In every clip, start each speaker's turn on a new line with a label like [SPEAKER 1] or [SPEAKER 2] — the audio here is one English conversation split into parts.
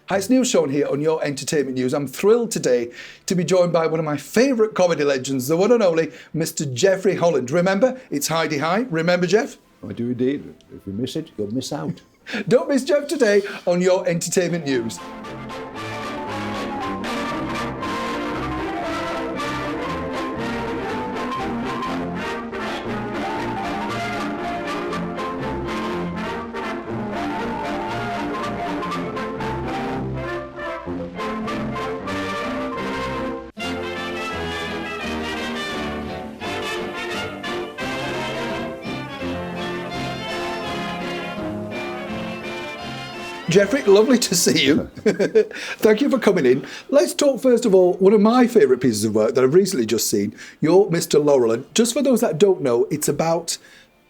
[SPEAKER 1] Hi, it's Neil Sean here on Your Entertainment News. I'm thrilled today to be joined by one of my favourite comedy legends, the one and only Mr. Jeffrey Holland. Remember, it's Heidi High. Remember, Jeff?
[SPEAKER 2] I do indeed. If you miss it, you'll miss out.
[SPEAKER 1] Don't miss Jeff today on Your Entertainment News. Jeffrey, lovely to see you. Thank you for coming in. Let's talk first of all, one of my favourite pieces of work that I've recently just seen, you're Mr. Laurel. And just for those that don't know, it's about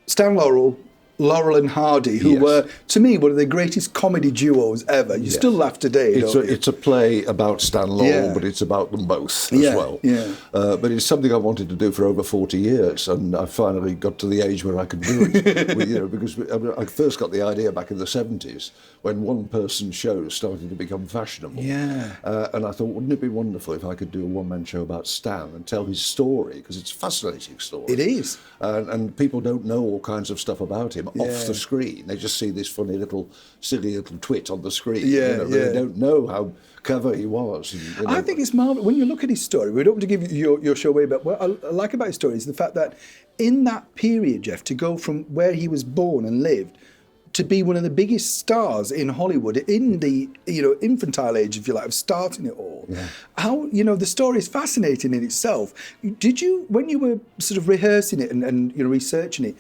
[SPEAKER 1] Stan Laurel, Laurel and Hardy, who were, to me, one of the greatest comedy duos ever. You still laugh today,
[SPEAKER 2] It's a play about Stan Laurel, but it's about them both as well.
[SPEAKER 1] Yeah.
[SPEAKER 2] But it's something I wanted to do for over 40 years, and I finally got to the age where I could do it. Because I first got the idea back in the 70s, when one-person shows started to become fashionable.
[SPEAKER 1] Yeah.
[SPEAKER 2] And I thought, wouldn't it be wonderful if I could do a one-man show about Stan and tell his story, because it's a fascinating story.
[SPEAKER 1] It is.
[SPEAKER 2] And people don't know all kinds of stuff about him off the screen. They just see this funny little, silly little twit on the screen. But they don't know how clever he was.
[SPEAKER 1] I think it's marvelous. When you look at his story, we don't want to give you your show away, but what I like about his story is the fact that in that period, Jeff, to go from where he was born and lived to be one of the biggest stars in Hollywood in the infantile age, if you like, of starting it all. Yeah. How the story is fascinating in itself. Did you, when you were sort of rehearsing it and researching it,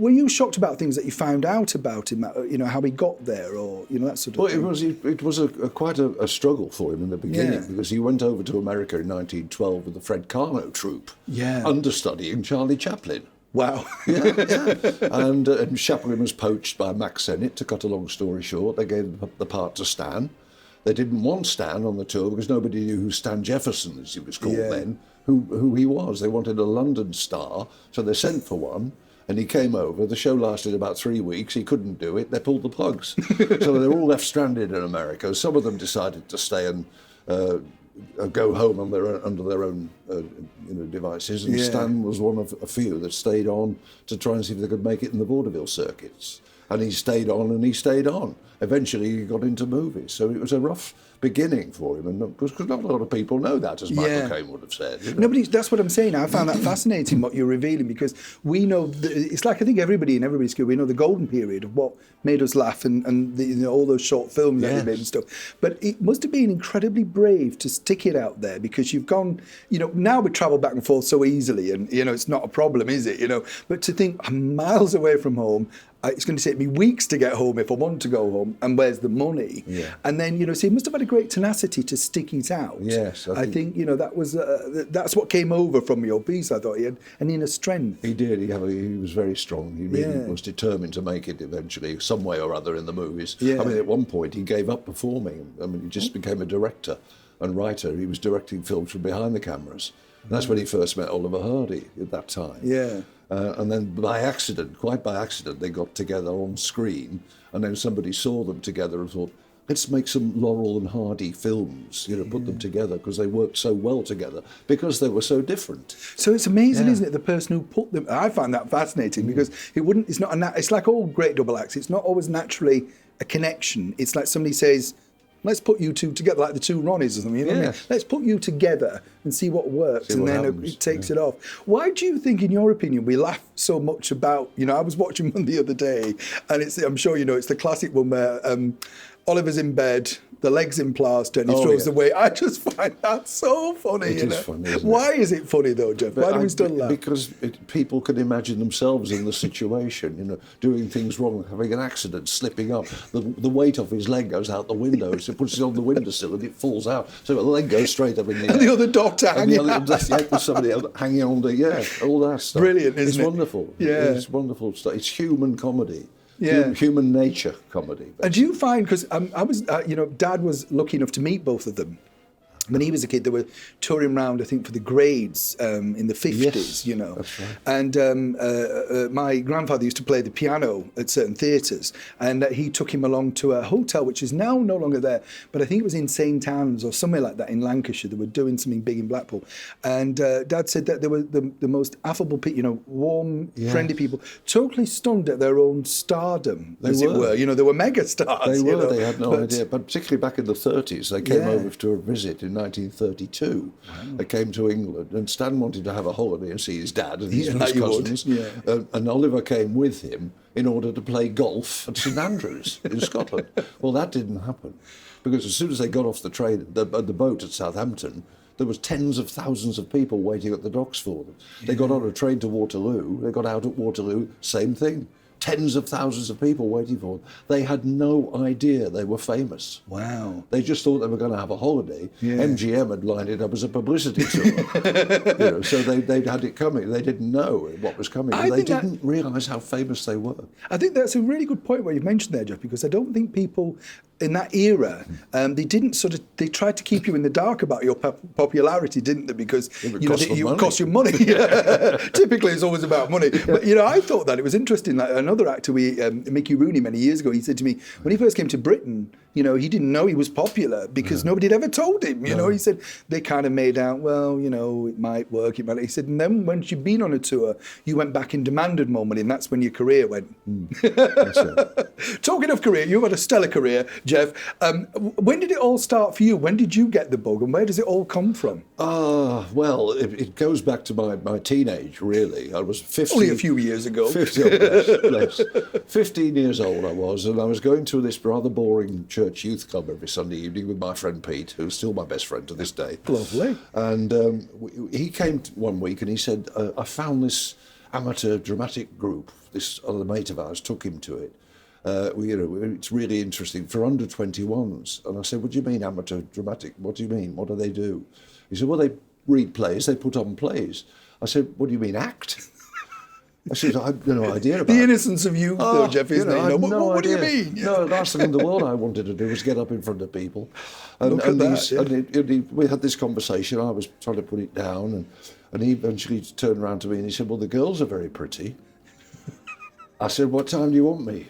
[SPEAKER 1] were you shocked about things that you found out about him? How he got there, or that sort of thing?
[SPEAKER 2] Well, it was quite a struggle for him in the beginning, because he went over to America in 1912 with the Fred Karno troupe, understudying Charlie Chaplin.
[SPEAKER 1] Wow.
[SPEAKER 2] And Chaplin was poached by Mack Sennett. To cut a long story short, they gave the part to Stan. They didn't want Stan on the tour because nobody knew who Stan Jefferson, as he was called then, who he was. They wanted a London star, so they sent for one. And he came over. The show lasted about 3 weeks. He couldn't do it. They pulled the plugs. So they were all left stranded in America. Some of them decided to stay and go home on under their own devices, and Stan was one of a few that stayed on to try and see if they could make it in the vaudeville circuits. And he stayed on and he stayed on. Eventually he got into movies, so it was a rough beginning for him, and because not a lot of people know that, as Michael Caine would have said.
[SPEAKER 1] No, but that's what I'm saying. I found that fascinating what you're revealing, because we know it's like, I think everybody in everybody's school, we know the golden period of what made us laugh and all those short films that he made and stuff. But it must have been incredibly brave to stick it out there, because you've gone, now we travel back and forth so easily, and it's not a problem, is it? But to think I'm miles away from home. It's going to take me weeks to get home if I want to go home, and where's the money? Yeah. And then, so he must have had a great tenacity to stick it out.
[SPEAKER 2] Yes.
[SPEAKER 1] I think that was that's what came over from your piece. I thought he had an inner strength.
[SPEAKER 2] He did. He was very strong. He really was determined to make it eventually, some way or other, in the movies. Yeah. I mean, at one point he gave up performing. I mean, he just became a director and writer. He was directing films from behind the cameras. And that's when he first met Oliver Hardy at that time.
[SPEAKER 1] Yeah.
[SPEAKER 2] And then quite by accident, they got together on screen, and then somebody saw them together and thought, let's make some Laurel and Hardy films, put them together, because they worked so well together, because they were so different.
[SPEAKER 1] So it's amazing, isn't it, the person who put them, I find that fascinating, because it's like all great double acts, it's not always naturally a connection. It's like somebody says, let's put you two together, like the two Ronnies or something. What I mean? Let's put you together and see what works, and then it takes it off. Why do you think, in your opinion, we laugh so much about? I was watching one the other day, and I'm sure it's the classic one where Oliver's in bed, the leg's in plaster, and he throws away. I just find that so funny.
[SPEAKER 2] It is funny, isn't it?
[SPEAKER 1] Why is it funny though, Jeff? Why do we still laugh?
[SPEAKER 2] Because people can imagine themselves in the situation, doing things wrong, having an accident, slipping up. The weight of his leg goes out the window, so he puts it on the windowsill and it falls out. So the leg goes straight up in the air.
[SPEAKER 1] And the other doctor hanging out.
[SPEAKER 2] There's somebody else hanging on all that stuff.
[SPEAKER 1] Brilliant, isn't it?
[SPEAKER 2] It's wonderful.
[SPEAKER 1] Yeah.
[SPEAKER 2] It's wonderful stuff. It's human comedy. Human nature comedy.
[SPEAKER 1] And do you find, because I was, Dad was lucky enough to meet both of them, When he was a kid, they were touring around, I think, for the grades in the 50s,
[SPEAKER 2] Yes,
[SPEAKER 1] you know.
[SPEAKER 2] that's right.
[SPEAKER 1] And my grandfather used to play the piano at certain theatres, and he took him along to a hotel, which is now no longer there, but I think it was in St Anne's or somewhere like that in Lancashire. They were doing something big in Blackpool. And Dad said that they were the most affable people, you know, warm, friendly people, totally stunned at their own stardom, as it were. You know, they were mega stars.
[SPEAKER 2] They were,
[SPEAKER 1] you know,
[SPEAKER 2] they had no idea. But particularly back in the 30s, they came
[SPEAKER 1] Yeah.
[SPEAKER 2] over to a visit in 1932. They came to England, and Stan wanted to have a holiday and see his dad and his
[SPEAKER 1] like you would,
[SPEAKER 2] cousins.
[SPEAKER 1] yeah.
[SPEAKER 2] And Oliver came with him in order to play golf at St Andrews in Scotland. Well, that didn't happen, because as soon as they got off the train, the boat at Southampton, there was tens of thousands of people waiting at the docks for them. They got on a train to Waterloo. They got out at Waterloo, same thing. Tens of thousands of people waiting for them. They had no idea they were famous.
[SPEAKER 1] Wow.
[SPEAKER 2] They just thought they were going to have a holiday.
[SPEAKER 1] Yeah.
[SPEAKER 2] MGM had lined it up as a publicity tour. You know, so they'd had it coming. They didn't know what was coming.
[SPEAKER 1] I
[SPEAKER 2] They
[SPEAKER 1] think that-
[SPEAKER 2] didn't realise how famous they were.
[SPEAKER 1] I think that's a really good point what you've mentioned there, Jeff, because I don't think people in that era, they tried to keep you in the dark about your popularity, didn't they? Because,
[SPEAKER 2] It
[SPEAKER 1] you know,
[SPEAKER 2] cost them money.
[SPEAKER 1] cost you money. Yeah. Typically, it's always about money. But, you know, I thought that it was interesting. Like another actor, Mickey Rooney, many years ago, he said to me, when he first came to Britain, you know, he didn't know he was popular because nobody had ever told him. You know, he said they kind of made out, well, you know, it might work, it might. He said, and then once you've been on a tour, you went back and demanded more money, and that's when your career went.
[SPEAKER 2] That's it.
[SPEAKER 1] Talking of career, you've had a stellar career, Jeff. When did it all start for you? When did you get the bug, and where does it all come from?
[SPEAKER 2] Well, it goes back to my teenage, really. I was 15.
[SPEAKER 1] Only a few years ago.
[SPEAKER 2] 15 years old I was, and I was going to this rather boring church youth club every Sunday evening with my friend Pete, who's still my best friend to this day.
[SPEAKER 1] Lovely.
[SPEAKER 2] And he came one week and he said, I found this amateur dramatic group. This other mate of ours took him to it. It's really interesting for under 21s. And I said, what do you mean amateur dramatic? What do you mean? What do they do? He said, well, they read plays, they put on plays. I said, what do you mean, act? I said, I have no idea about
[SPEAKER 1] The innocence of youth, though, Jeff, isn't it?
[SPEAKER 2] I had no
[SPEAKER 1] What do you
[SPEAKER 2] idea.
[SPEAKER 1] mean?
[SPEAKER 2] No, the last thing in the world I wanted to do was get up in front of people. And,
[SPEAKER 1] Look at that,
[SPEAKER 2] we had this conversation. I was trying to put it down, and he eventually turned around to me and he said, well, the girls are very pretty. I said, what time do you want me?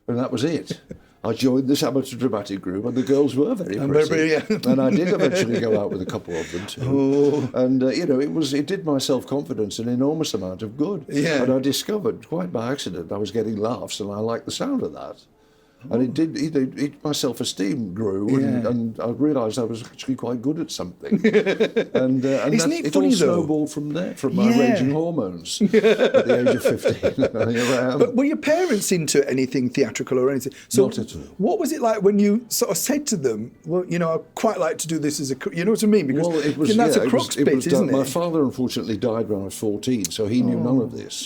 [SPEAKER 2] And that was it. I joined this amateur dramatic group, and the girls were very pretty. And I did eventually go out with a couple of them too.
[SPEAKER 1] Oh.
[SPEAKER 2] And it did my self-confidence an enormous amount of good.
[SPEAKER 1] Yeah.
[SPEAKER 2] And I discovered quite by accident I was getting laughs, and I liked the sound of that. And it did. My self-esteem grew, and I realised I was actually quite good at something. And
[SPEAKER 1] Isn't it
[SPEAKER 2] it
[SPEAKER 1] funny,
[SPEAKER 2] all
[SPEAKER 1] though?
[SPEAKER 2] snowballed from there, from my raging hormones at the age of 15. And here I am.
[SPEAKER 1] But were your parents into anything theatrical or anything? So
[SPEAKER 2] Not at all.
[SPEAKER 1] What was it like when you sort of said to them, well, you know, I'd quite like to do this as a, you know what I mean? Because that's a crux bit, isn't it?
[SPEAKER 2] My father unfortunately died when I was 14, so he knew none of this.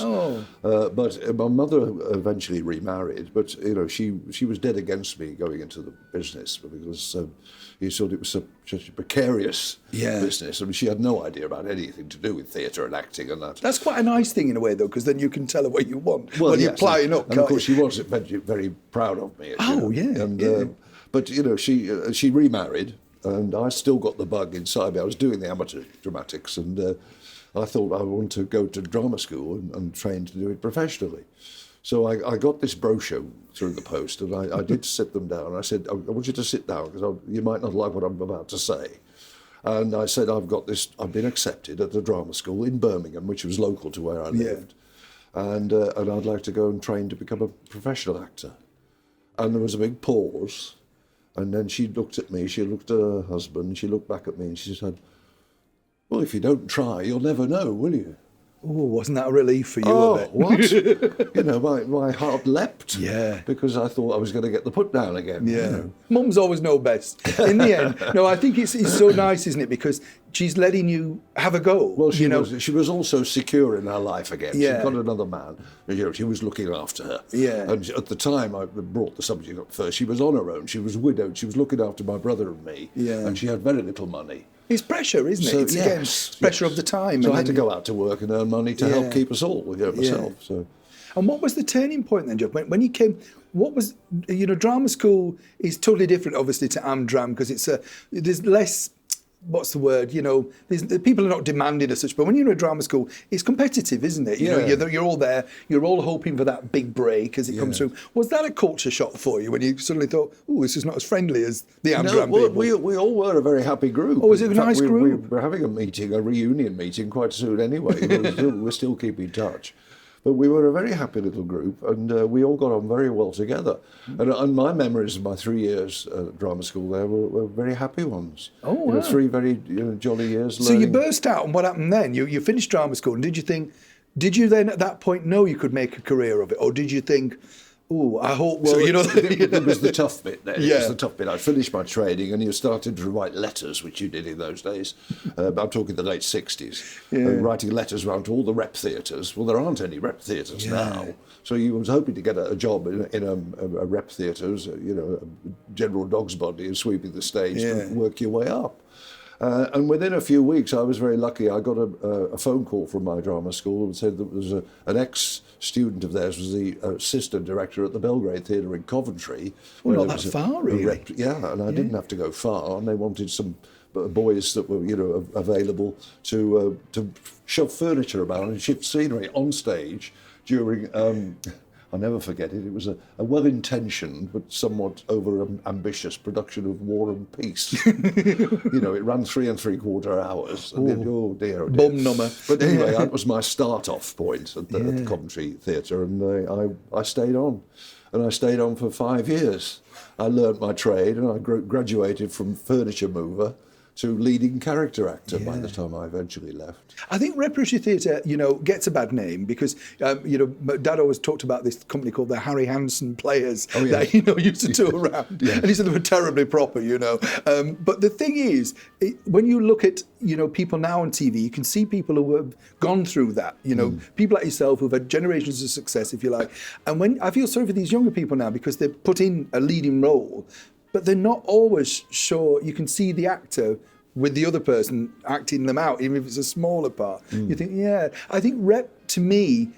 [SPEAKER 2] But my mother eventually remarried, but you know, she was dead against me going into the business because he thought it was such a precarious business. I mean, she had no idea about anything to do with theatre and acting and that.
[SPEAKER 1] That's quite a nice thing in a way, though, because then you can tell her what you want when you're plying up.
[SPEAKER 2] And of course, she was very, very proud of me. But you know, she remarried, and I still got the bug inside me. I was doing the amateur dramatics, and I thought I want to go to drama school and train to do it professionally. So I got this brochure through the post, and I did sit them down. I said, I want you to sit down because you might not like what I'm about to say. And I said, I've been accepted at a drama school in Birmingham, which was local to where I lived. And I'd like to go and train to become a professional actor. And there was a big pause. And then she looked at me, she looked at her husband, she looked back at me and she said, well, if you don't try, you'll never know, will you?
[SPEAKER 1] Oh, wasn't that a relief for you?
[SPEAKER 2] Oh, what? You know, my heart leapt.
[SPEAKER 1] Yeah.
[SPEAKER 2] Because I thought I was going to get the put down again.
[SPEAKER 1] Yeah.
[SPEAKER 2] You know.
[SPEAKER 1] Mums always know best. In the end, no, I think it's so nice, isn't it? Because she's letting you have a go.
[SPEAKER 2] Well, she was also secure in her life again.
[SPEAKER 1] Yeah.
[SPEAKER 2] She'd got another man. You know, she was looking after her.
[SPEAKER 1] Yeah.
[SPEAKER 2] And at the time I brought the subject up first, she was on her own. She was widowed. She was looking after my brother and me.
[SPEAKER 1] Yeah.
[SPEAKER 2] And she had very little money.
[SPEAKER 1] It's pressure, isn't it?
[SPEAKER 2] So,
[SPEAKER 1] It's again pressure of the time.
[SPEAKER 2] So I had to go out to work and earn money to help keep us all, myself.
[SPEAKER 1] Yeah.
[SPEAKER 2] So.
[SPEAKER 1] And what was the turning point then, Jeff? When you came, what was, drama school is totally different, obviously, to Amdram because there's less what's the word? You know, the people are not demanding as such. But when you're in a drama school, it's competitive, isn't it? You know, you're all there. You're all hoping for that big break as it comes through. Was that a culture shock for you when you suddenly thought, "Oh, this is not as friendly as the Amdram people"?
[SPEAKER 2] We all were a very happy group.
[SPEAKER 1] Oh, was it a nice group?
[SPEAKER 2] We're having a reunion meeting quite soon anyway. We're still keeping in touch. But we were a very happy little group, and we all got on very well together. And my memories of my 3 years at drama school there were very happy ones.
[SPEAKER 1] Oh, wow.
[SPEAKER 2] Three very jolly years
[SPEAKER 1] So
[SPEAKER 2] learning.
[SPEAKER 1] you burst out, and what happened then? You finished drama school, and did you then at that point know you could make a career of it? Or did you think, oh, I hope so, you know?
[SPEAKER 2] It was the tough bit then.
[SPEAKER 1] Yeah.
[SPEAKER 2] It was the tough bit. I finished my training and you started to write letters, which you did in those days. I'm talking the late 60s. Writing letters around to all the rep theatres. Well, there aren't any rep theatres now. So you was hoping to get a job in a rep theatre, as a general dog's body and sweeping the stage and work your way up. And within a few weeks, I was very lucky. I got a phone call from my drama school and said that there was an ex-student of theirs was the assistant director at the Belgrade Theatre in Coventry.
[SPEAKER 1] Well, not that far, really.
[SPEAKER 2] And I didn't have to go far. And they wanted some boys that were, available to shove furniture about and shift scenery on stage during. I'll never forget it. It was a well-intentioned but somewhat over-ambitious production of War and Peace. It ran 3 3/4 hours. And oh dear.
[SPEAKER 1] Bum number.
[SPEAKER 2] But anyway, that was my start-off point at the Coventry Theatre, and I stayed on. And I stayed on for 5 years. I learnt my trade, and I graduated from furniture mover to leading character actor by the time I eventually left.
[SPEAKER 1] I think repertory theatre, gets a bad name because, Dad always talked about this company called the Harry Hansen Players that, used to tour around. And he said they were terribly proper, But the thing is, when you look at, people now on TV, you can see people who have gone through that, people like yourself who've had generations of success, if you like. And when I feel sorry for these younger people now because they're put in a leading role, but they're not always sure. You can see the actor with the other person acting them out, even if it's a smaller part. You think, I think rep, to me,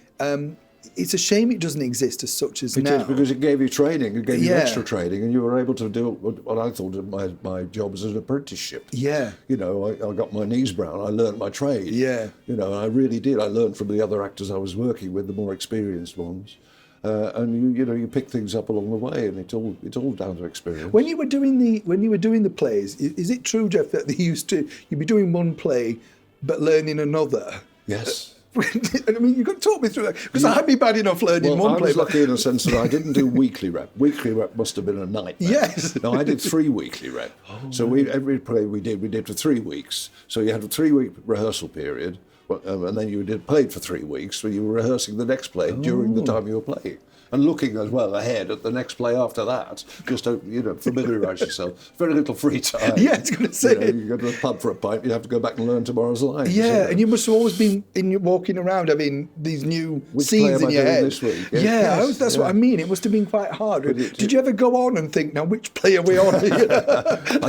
[SPEAKER 1] it's a shame it doesn't exist as such as now.
[SPEAKER 2] It is, because it gave you training, it gave you extra training, and you were able to do what I thought of my job as an apprenticeship.
[SPEAKER 1] Yeah.
[SPEAKER 2] I got my knees brown, I learned my trade.
[SPEAKER 1] Yeah.
[SPEAKER 2] And I really did. I learned from the other actors I was working with, the more experienced ones. And you pick things up along the way, and it's all down to experience. When you were doing
[SPEAKER 1] the plays, is it true, Jeff, that you'd be doing one play but learning another?
[SPEAKER 2] Yes.
[SPEAKER 1] I mean, you've got to talk me through that, because I'd be bad enough learning one play.
[SPEAKER 2] I was lucky in a sense that I didn't do weekly rep. Weekly rep must have been a nightmare.
[SPEAKER 1] Yes.
[SPEAKER 2] No, I did 3 weekly rep. So every play we did for 3 weeks. So you had a 3-week rehearsal period. And then you played for 3 weeks, so you were rehearsing the next play during the time you were playing. And looking as well ahead at the next play after that, just to, familiarise yourself. Very little free time.
[SPEAKER 1] Yeah, I was going to say.
[SPEAKER 2] You go to the pub for a pint, you have to go back and learn tomorrow's lines.
[SPEAKER 1] Yeah, and you must have always been walking around having these new scenes in your head.
[SPEAKER 2] This week?
[SPEAKER 1] That's what I mean. It must have been quite hard. Did you ever go on and think, now which play are we on?
[SPEAKER 2] I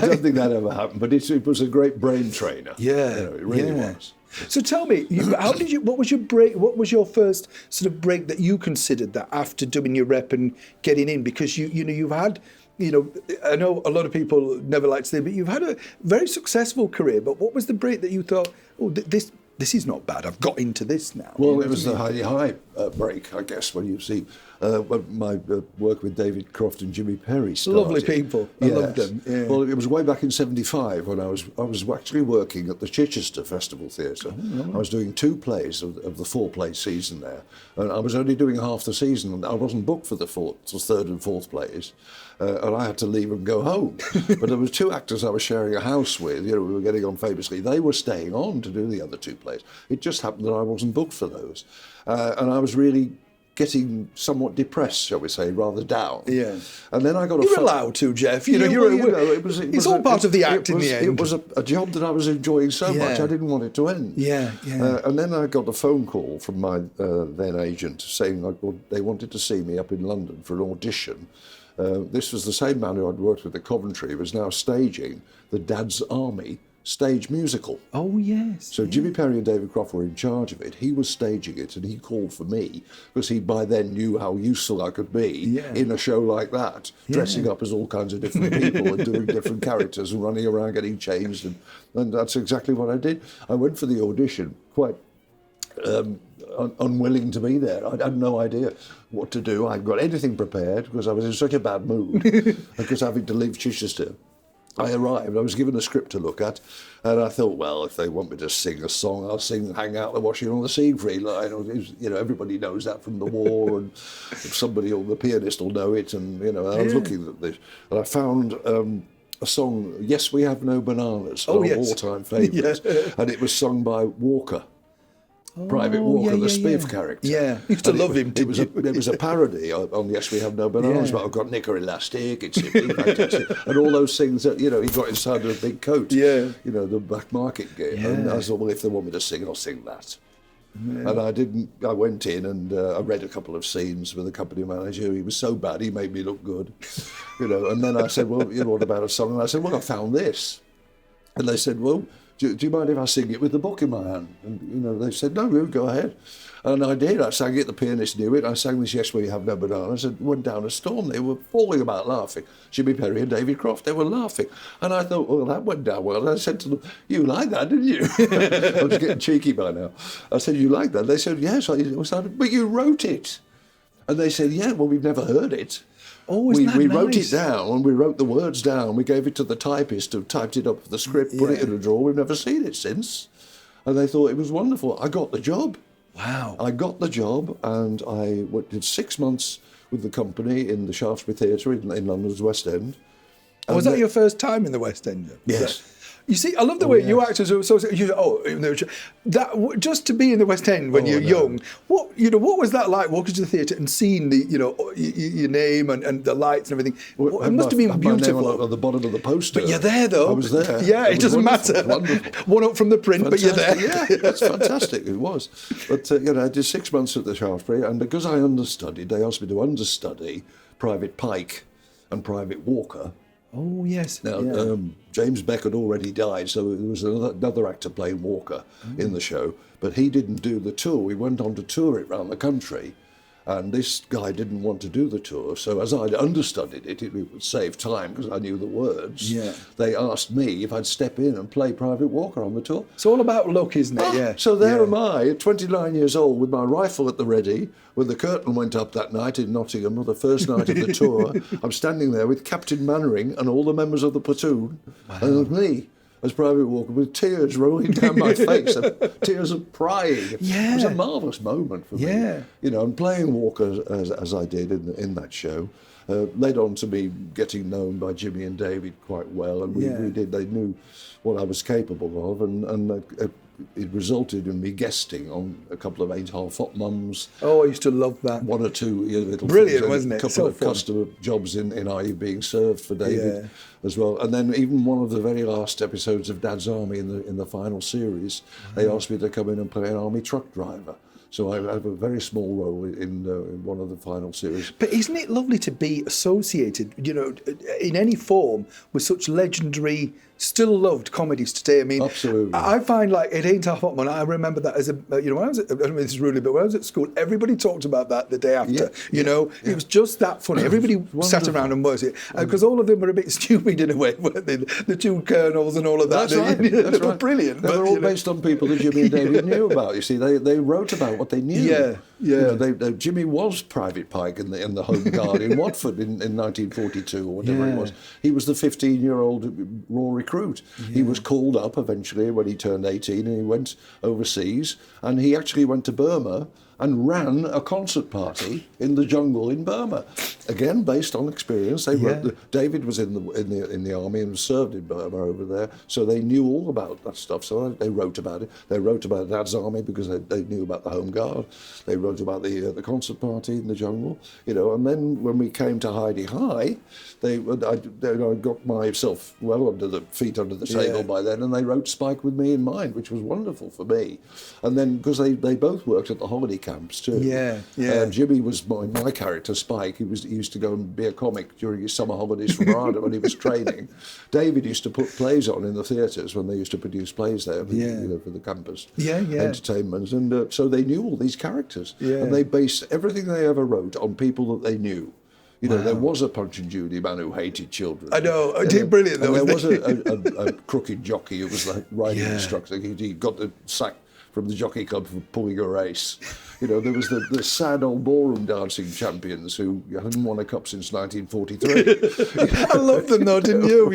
[SPEAKER 2] don't think that ever happened, but it was a great brain trainer.
[SPEAKER 1] Yeah,
[SPEAKER 2] it really was.
[SPEAKER 1] So tell me, what was your break? What was your first sort of break that you considered that after doing your rep and getting in? Because you've had, I know a lot of people never like to say, but you've had a very successful career. But what was the break that you thought, this is not bad, I've got into this now?
[SPEAKER 2] Well, it was the high break, I guess, when you see my work with David Croft and Jimmy Perry started.
[SPEAKER 1] Lovely people. I loved them. Yeah.
[SPEAKER 2] Well, it was way back in '75 when I was actually working at the Chichester Festival Theatre. I was doing 2 plays of the 4-play season there, and I was only doing half the season. I wasn't booked for the 3rd and 4th plays, and I had to leave and go home. But there was 2 actors I was sharing a house with. We were getting on famously. They were staying on to do the other 2 plays. It just happened that I wasn't booked for those, and I was really getting somewhat depressed, shall we say, rather down.
[SPEAKER 1] Yeah.
[SPEAKER 2] And then I got
[SPEAKER 1] You're allowed to, Jeff. It's all part of the act in the end.
[SPEAKER 2] It was a job that I was enjoying so much, I didn't want it to end.
[SPEAKER 1] Yeah.
[SPEAKER 2] And then I got a phone call from my then agent saying they wanted to see me up in London for an audition. This was the same man who I'd worked with at Coventry, who was now staging the Dad's Army stage musical.
[SPEAKER 1] Oh, yes.
[SPEAKER 2] So Jimmy Perry and David Croft were in charge of it. He was staging it, and he called for me because he by then knew how useful I could be in a show like that, dressing up as all kinds of different people and doing different characters and running around getting changed. And that's exactly what I did. I went for the audition quite unwilling to be there. I had no idea what to do. I hadn't got anything prepared because I was in such a bad mood because having to leave Chichester. I arrived, I was given a script to look at, and I thought, well, if they want me to sing a song, I'll sing Hang Out the Washing on the Siegfried line. You know, everybody knows that from the war, and somebody, or the pianist will know it, and, you know, I was looking at this, and I found a song, Yes, We Have No Bananas, one of all-time favourites, and it was sung by Walker. Private Walker, the Spiff character.
[SPEAKER 1] Yeah, I used to love him.
[SPEAKER 2] It was a parody on Yes, We Have No Bananas, but I've got Knicker Elastic, it's fantastic, and all those things that, you know, he got inside of a big coat, you know, the black market game. And I thought, well, if they want me to sing, I'll sing that. And I went in and I read a couple of scenes with the company manager. He was so bad, he made me look good, you know. And then I said, well, you know, what about a song? And I said, well, I found this. And they said, well, do you mind if I sing it with the book in my hand? And, you know, they said, no, go ahead. And I did. I sang it. The pianist knew it. I sang this Yes, We Have No Bananas, and went down a storm. They were falling about laughing. Jimmy Perry and David Croft, they were laughing. And I thought, well, that went down well. And I said to them, you like that, didn't you? I was getting cheeky by now. I said, you like that? They said, yes. I said, but you wrote it. And they said, yeah, well, we've never heard it.
[SPEAKER 1] Oh,
[SPEAKER 2] we wrote it down, we wrote the words down, we gave it to the typist who typed it up for the script, put it in a drawer. We've never seen it since. And they thought it was wonderful. I got the job.
[SPEAKER 1] Wow.
[SPEAKER 2] I got the job, and I did 6 months with the company in the Shaftesbury Theatre in London's West End.
[SPEAKER 1] And was that your first time in the West End?
[SPEAKER 2] Yes.
[SPEAKER 1] You see, I love the way you actors are so. That just to be in the West End when you're young. What was that like? Walking to the theatre and seeing the your name and the lights and everything. It must have been beautiful.
[SPEAKER 2] My name on the bottom of the poster.
[SPEAKER 1] But you're there though.
[SPEAKER 2] I was there.
[SPEAKER 1] Yeah, it doesn't matter.
[SPEAKER 2] Wonderful.
[SPEAKER 1] One up from the print,
[SPEAKER 2] Fantastic.
[SPEAKER 1] But you're there.
[SPEAKER 2] Yeah, that's fantastic. It was. But I did 6 months at the Shaftesbury, and because I understudied, they asked me to understudy Private Pike and Private Walker.
[SPEAKER 1] Oh, yes.
[SPEAKER 2] Now, James Beck had already died, so there was another actor playing Walker in the show, but he didn't do the tour. We went on to tour it around the country, and this guy didn't want to do the tour, so as I'd understudied it would save time because I knew the words.
[SPEAKER 1] Yeah.
[SPEAKER 2] They asked me if I'd step in and play Private Walker on the tour.
[SPEAKER 1] It's all about luck, isn't it? Yeah.
[SPEAKER 2] So there am I, at 29 years old, with my rifle at the ready, when the curtain went up that night in Nottingham, the first night of the tour. I'm standing there with Captain Mannering and all the members of the platoon, and me as Private Walker with tears rolling down my face, and tears of pride.
[SPEAKER 1] Yeah.
[SPEAKER 2] It was a marvellous moment for me. And playing Walker as I did in that show led on to me getting known by Jimmy and David quite well, and we did. They knew what I was capable of, and it resulted in me guesting on a couple of 8.5 Hot Mums.
[SPEAKER 1] Oh, I used to love that.
[SPEAKER 2] One or two little
[SPEAKER 1] brilliant,
[SPEAKER 2] things,
[SPEAKER 1] wasn't it?
[SPEAKER 2] A couple
[SPEAKER 1] so
[SPEAKER 2] of
[SPEAKER 1] fun.
[SPEAKER 2] customer jobs in Are You Being Served for David as well. And then even one of the very last episodes of Dad's Army in the final series, they asked me to come in and play an army truck driver. So I have a very small role in one of the final series.
[SPEAKER 1] But isn't it lovely to be associated, in any form with such legendary, still loved comedies today? I mean,
[SPEAKER 2] absolutely.
[SPEAKER 1] I find like It Ain't Half Hot Man. I remember that as when I was at, I don't know if this is really, but when I was at school, everybody talked about that the day after. It was just that funny. Everybody sat around and watched it because all of them were a bit stupid in a way, weren't they? The two colonels and all of that.
[SPEAKER 2] That's
[SPEAKER 1] They were brilliant.
[SPEAKER 2] They were all based on people that Jimmy and David knew about. You see, they wrote about what they knew. Jimmy was Private Pike in the Home Guard in Watford in 1942 or whatever it was. He was the 15-year-old raw recruit. He was called up eventually when he turned 18, and he went overseas, and he actually went to Burma and ran a concert party in the jungle in Burma. Again, based on experience. David was in the army and served in Burma over there, so they knew all about that stuff. So they wrote about it. They wrote about Dad's Army because they knew about the Home Guard. They wrote about the concert party in the jungle, And then when we came to Heidi High, I got myself well under the table by then, and they wrote Spike with me in mind, which was wonderful for me. And then because they both worked at the holiday camps too.
[SPEAKER 1] Yeah.
[SPEAKER 2] Jimmy was my character, Spike. He used to go and be a comic during his summer holidays from Rada when he was training. David used to put plays on in the theatres when they used to produce plays there, for the campus entertainment. And so they knew all these characters. Yeah. And they based everything they ever wrote on people that they knew. There was a Punch and Judy man who hated children.
[SPEAKER 1] I know, I did brilliant though.
[SPEAKER 2] And there was a crooked jockey who was like riding instructor. He got the sack from the jockey club for pulling a race. There was the sad old ballroom dancing champions who hadn't won a cup since 1943.
[SPEAKER 1] I loved them though, didn't you?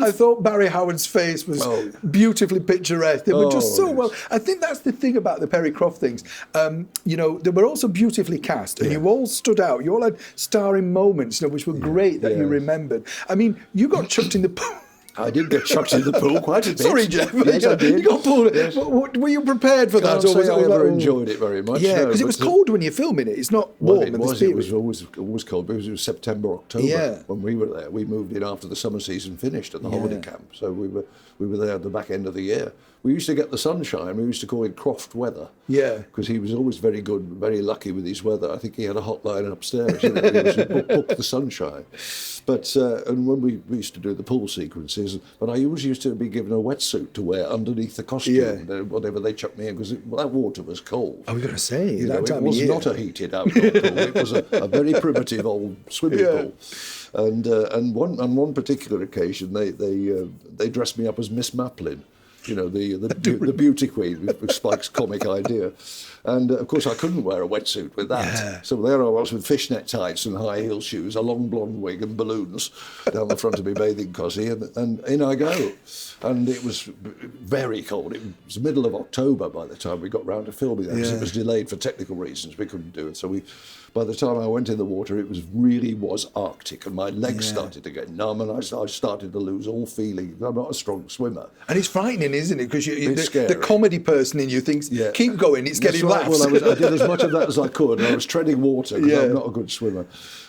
[SPEAKER 1] I thought Barry Howard's face was beautifully picturesque. They were just so well. I think that's the thing about the Perry Croft things. They were also beautifully cast, and you all stood out. You all had starring moments, which were great that you remembered. I mean, you got chucked in the pool.
[SPEAKER 2] I did get chucked in the pool quite a bit.
[SPEAKER 1] Sorry, Jeff.
[SPEAKER 2] Yes, I did.
[SPEAKER 1] You got pulled. Yeah. Were you prepared for that?
[SPEAKER 2] I never enjoyed it very much.
[SPEAKER 1] Yeah, because it was cold when you're filming it. It's not warm.
[SPEAKER 2] It was always cold, because it was September, October when we were there. We moved in after the summer season finished at the holiday camp, so we were there at the back end of the year. We used to get the sunshine. We used to call it Croft weather. Yeah. Because he was always very good, very lucky with his weather. I think he had a hotline upstairs. He used to book the sunshine. But and when we used to do the pool sequences, but I always used to be given a wetsuit to wear underneath the costume, whatever they chucked me in, because that water was cold.
[SPEAKER 1] I was going to say,
[SPEAKER 2] it was not a heated outdoor pool. It was a very primitive old swimming pool. And one particular occasion, they dressed me up as Miss Maplin. The beauty queen with Spike's comic idea. And of course I couldn't wear a wetsuit with that. Yeah. So there I was with fishnet tights and high heel shoes, a long blonde wig and balloons down the front of my bathing cosy, and in I go. And it was very cold. It was the middle of October by the time we got round to filming that, because it was delayed for technical reasons. We couldn't do it. So by the time I went in the water, it really was Arctic, and my legs started to get numb, and I started to lose all feeling. I'm not a strong swimmer.
[SPEAKER 1] And it's frightening, isn't it? Because the comedy person in you thinks, keep going, it's getting laughs.
[SPEAKER 2] Well, I did as much of that as I could, and I was treading water because I'm not a good swimmer.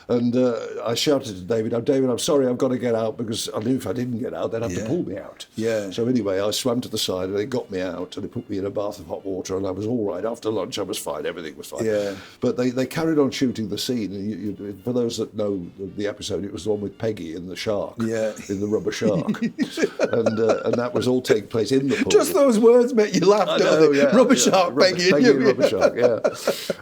[SPEAKER 2] And I shouted to David, David, I'm sorry, I've got to get out, because I knew if I didn't get out, they'd have to pull me out. Yeah. So anyway, I swam to the side, and they got me out, and they put me in a bath of hot water, and I was all right. After lunch, I was fine. Everything was fine. Yeah. But they carried on shooting the scene. And for those that know the episode, it was the one with Peggy and the shark, in the rubber shark. and that was all taking place in the pool.
[SPEAKER 1] Just those words make you laugh, don't they? Rubber shark, Peggy and
[SPEAKER 2] rubber shark,